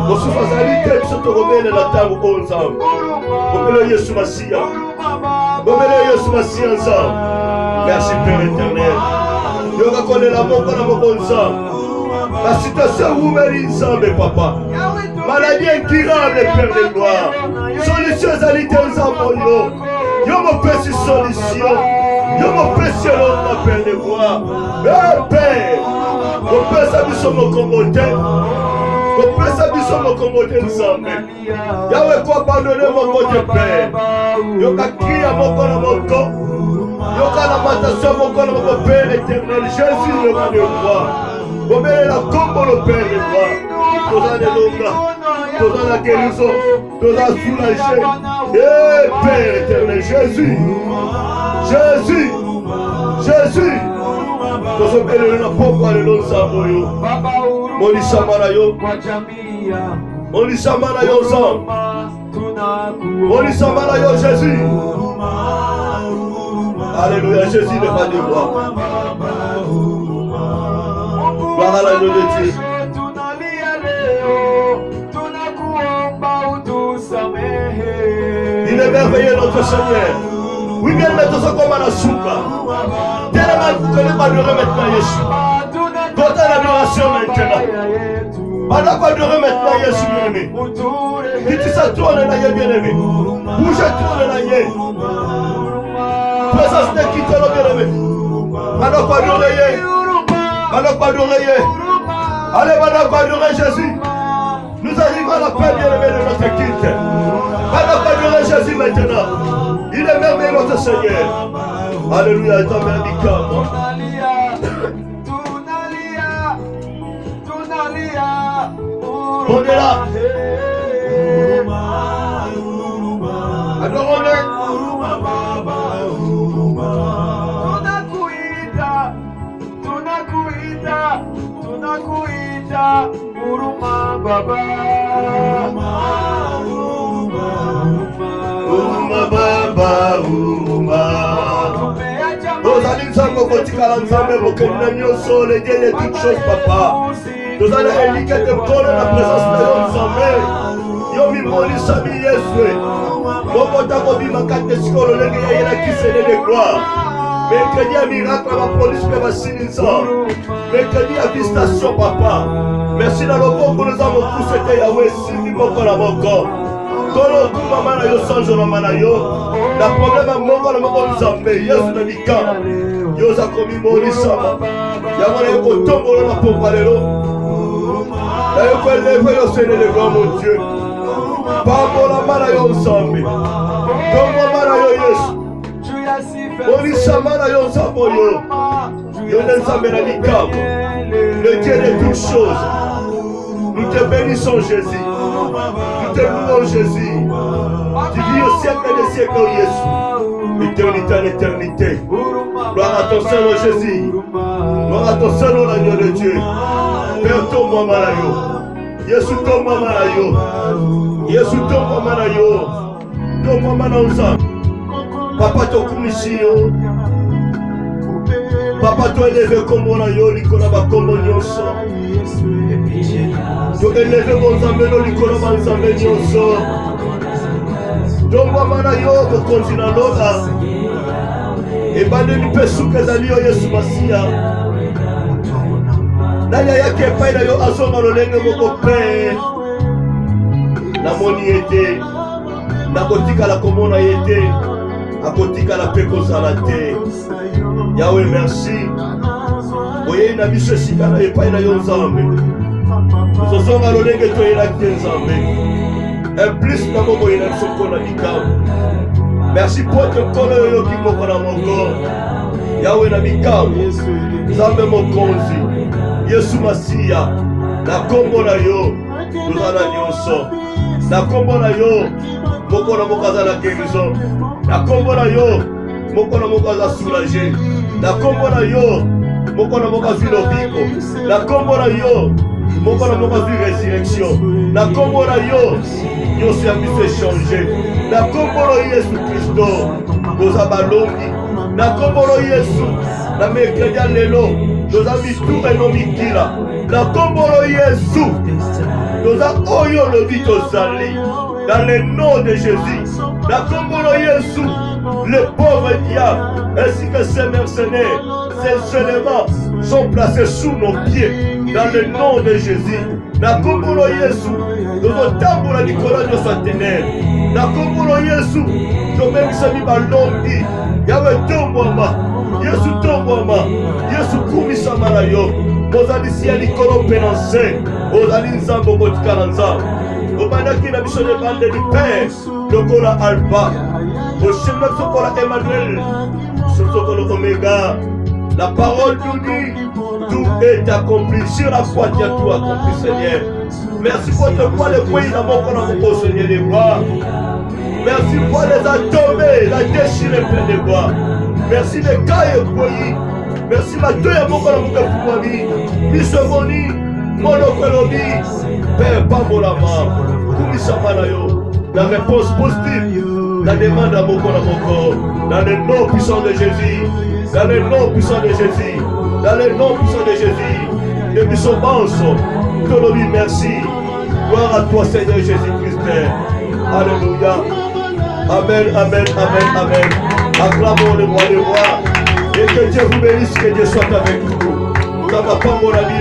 Mosufa Zalite, Soto Robene la table ensemble. Obélo Yesu Massia. Obélo Yesu Massia ensemble. Merci Père éternel. Nous reconnaissons l'amour qu'on a ensemble. La situation où mérite ensemble, Papa. Maladie incurable, Père de gloire. Solution alité ensemble. Yo mon Père sur solution. Yo mon Père sur la Père de gloire. Eh Père. Mon Père s'habille sur mon commoté. Mon Père s'habille sur mon commoté ensemble. Yahweh quoi abandonner mon côté Père. Yo ka crier à mon corps à mon corps. Yo ka lamentation mon corps à mon Père éternel. Jésus le roi de gloire. Vous mettez la combo le Père de gloire. Tous les longs. Tous la guérison, tous la soulagé. Eh Père éternel, Jésus. Nous sommes élevés dans pourquoi le nom Samoyo. Monisa Marayo. Monisa Marayo ensemble. Monisa Marayo Jésus. Alléluia, Jésus n'est pas de gloire. Gloire à l'agneau de Dieu. Il est merveilleux notre Seigneur. Oui, bien mettre ça comme à la souka. Tellement vous ne connaissez pas de remettre à Jésus. Totale adoration maintenant. Pendant quoi de remettre à Jésus bien-aimé. Qui tu ça tourne là bien-aimé. Bougez tourne là. Présence de qui te l'a bien-aimé. Pendant quoi d'oreiller. Pendant quoi d'oreiller. Allez, pendant quoi d'oreiller Jésus. Nous arrivons à la fin, bien-aimé, de notre culte. Adorer Jésus maintenant. Il est merveilleux, notre Seigneur. Alléluia, est en on est là. Adorons-le. Tunakuita huruma Baba, huruma Baba, huruma. Nous allons ensemble kotika la nzambe bokenda nyonso le Dieu de toutes choses Papa. Nous allons indiquer de prendre la présence de notre nzambe. Yo mimoni sabi Yesu. Moko tako bima kate sikolo lenge ya ila kisene de gloire. Mercredi à miracle à la police que va signer ça. Mercredi à visitation Papa. Merci dans le bon que nous avons tous été Yahweh Simi Moko la Moko. Kolo kuma mana yo sanjo na mana yo. La problème à Moko la Moko nzambe. Yesu na mika. Yo za komi moni sama. Yamana yo kotombo na popa lelo. Na yo ko leve yo sene le grand mon Dieu. Pambo la mana yo nzambe. Tombo mana yo Yesu. Onishamana yo nzambo yo. Yo nzambe na likabo. Le Dieu de toutes choses. Nous te bénissons Jésus. Nous te louons Jésus. Tu vis au siècle des siècles, oh Jésus. Éternité en éternité. Gloire à ton Seigneur Jésus. Gloire à ton Seigneur l'agneau de Dieu. Père tombe manayo. Yesu tombe manayo. Yesu tombe manayo. Tombe manayo. Papa tokumisi yo. Papa to élève comme on a yo likona ba comme nyonso. To élève mon nzambe no likona ba nzambe nyonso. Tomba mana yo ko kontina loka. E bande ni pesu kezali yo Yesu Masia. Naya yake pai na yo azonga lolenge moko pe. Na moni ete. Na kotika la komona ete. Akotika la peko salate. Yahweh merci. Oye na biso sika na epai na yo nzambe. Tozonga lolenge to yela nzambe. Un plus na moko yela soko na mikao. Merci pour te kono yo ki moko na moko. Yahweh na mikao. Nzambe mokonzi. Yesu Masia. Na kombo na yo. Tozala nyonso. Na kombo na yo. Moko na moko azala guérison. Na kombo na yo, moko na moko aza soulagé. Na kombo na yo, moko na moko azwi lobiko. Na kombo na yo, moko na moko azwi résurrection. Na kombo na yo, nyonso ya biso échangé. Na kombo na Yesu Kristo, toza balongi. Na kombo na Yesu, na mercredi ya lelo, toza mituna eno mikila. Na kombo na Yesu, toza oyo lobi tozali. Dans le nom de Jésus, la Kombolo Yesu, le pauvre diable, ainsi que ses mercenaires, ces éléments sont placés sous nos pieds. Dans le nom de Jésus, la Kombolo Yesu, nous tambour à Nicolas de sa ténèbre. La Kombolo Yesu, nous même sami balongi, Yahweh tomboma, Yesu tomboma, Yesu kumisa malayo. Ozali si ya Nicolas penanse, ozali nzambo botikala nzambo. Obandaki na biso de bande du Père, lokola Alpha, Oshema sokola Emmanuel, sokola Omega. La parole nous dit, tout est accompli. Sur la foi, tu as tout accompli, Seigneur. Merci pour te voir le pays dans mon corps, Seigneur des gloires. Merci pour les atomes, la déchirée pleine de gloire. Merci les cas et pays. Merci ma deux à mon corps, mon cœur, Misomoni, Monokolobi, Père Pambolama, Kumisamanayo. La réponse positive, la demande à mon corps, dans le nom puissant de Jésus. Dans le nom puissant de Jésus, dans le nom puissant de Jésus, de son banso, Tolobi, merci. Gloire à toi, Seigneur Jésus-Christ. Alléluia. Amen, amen, amen, amen. Acclamons le roi des rois. Et que Dieu vous bénisse, que Dieu soit avec vous. Nous n'avons pas mon ami,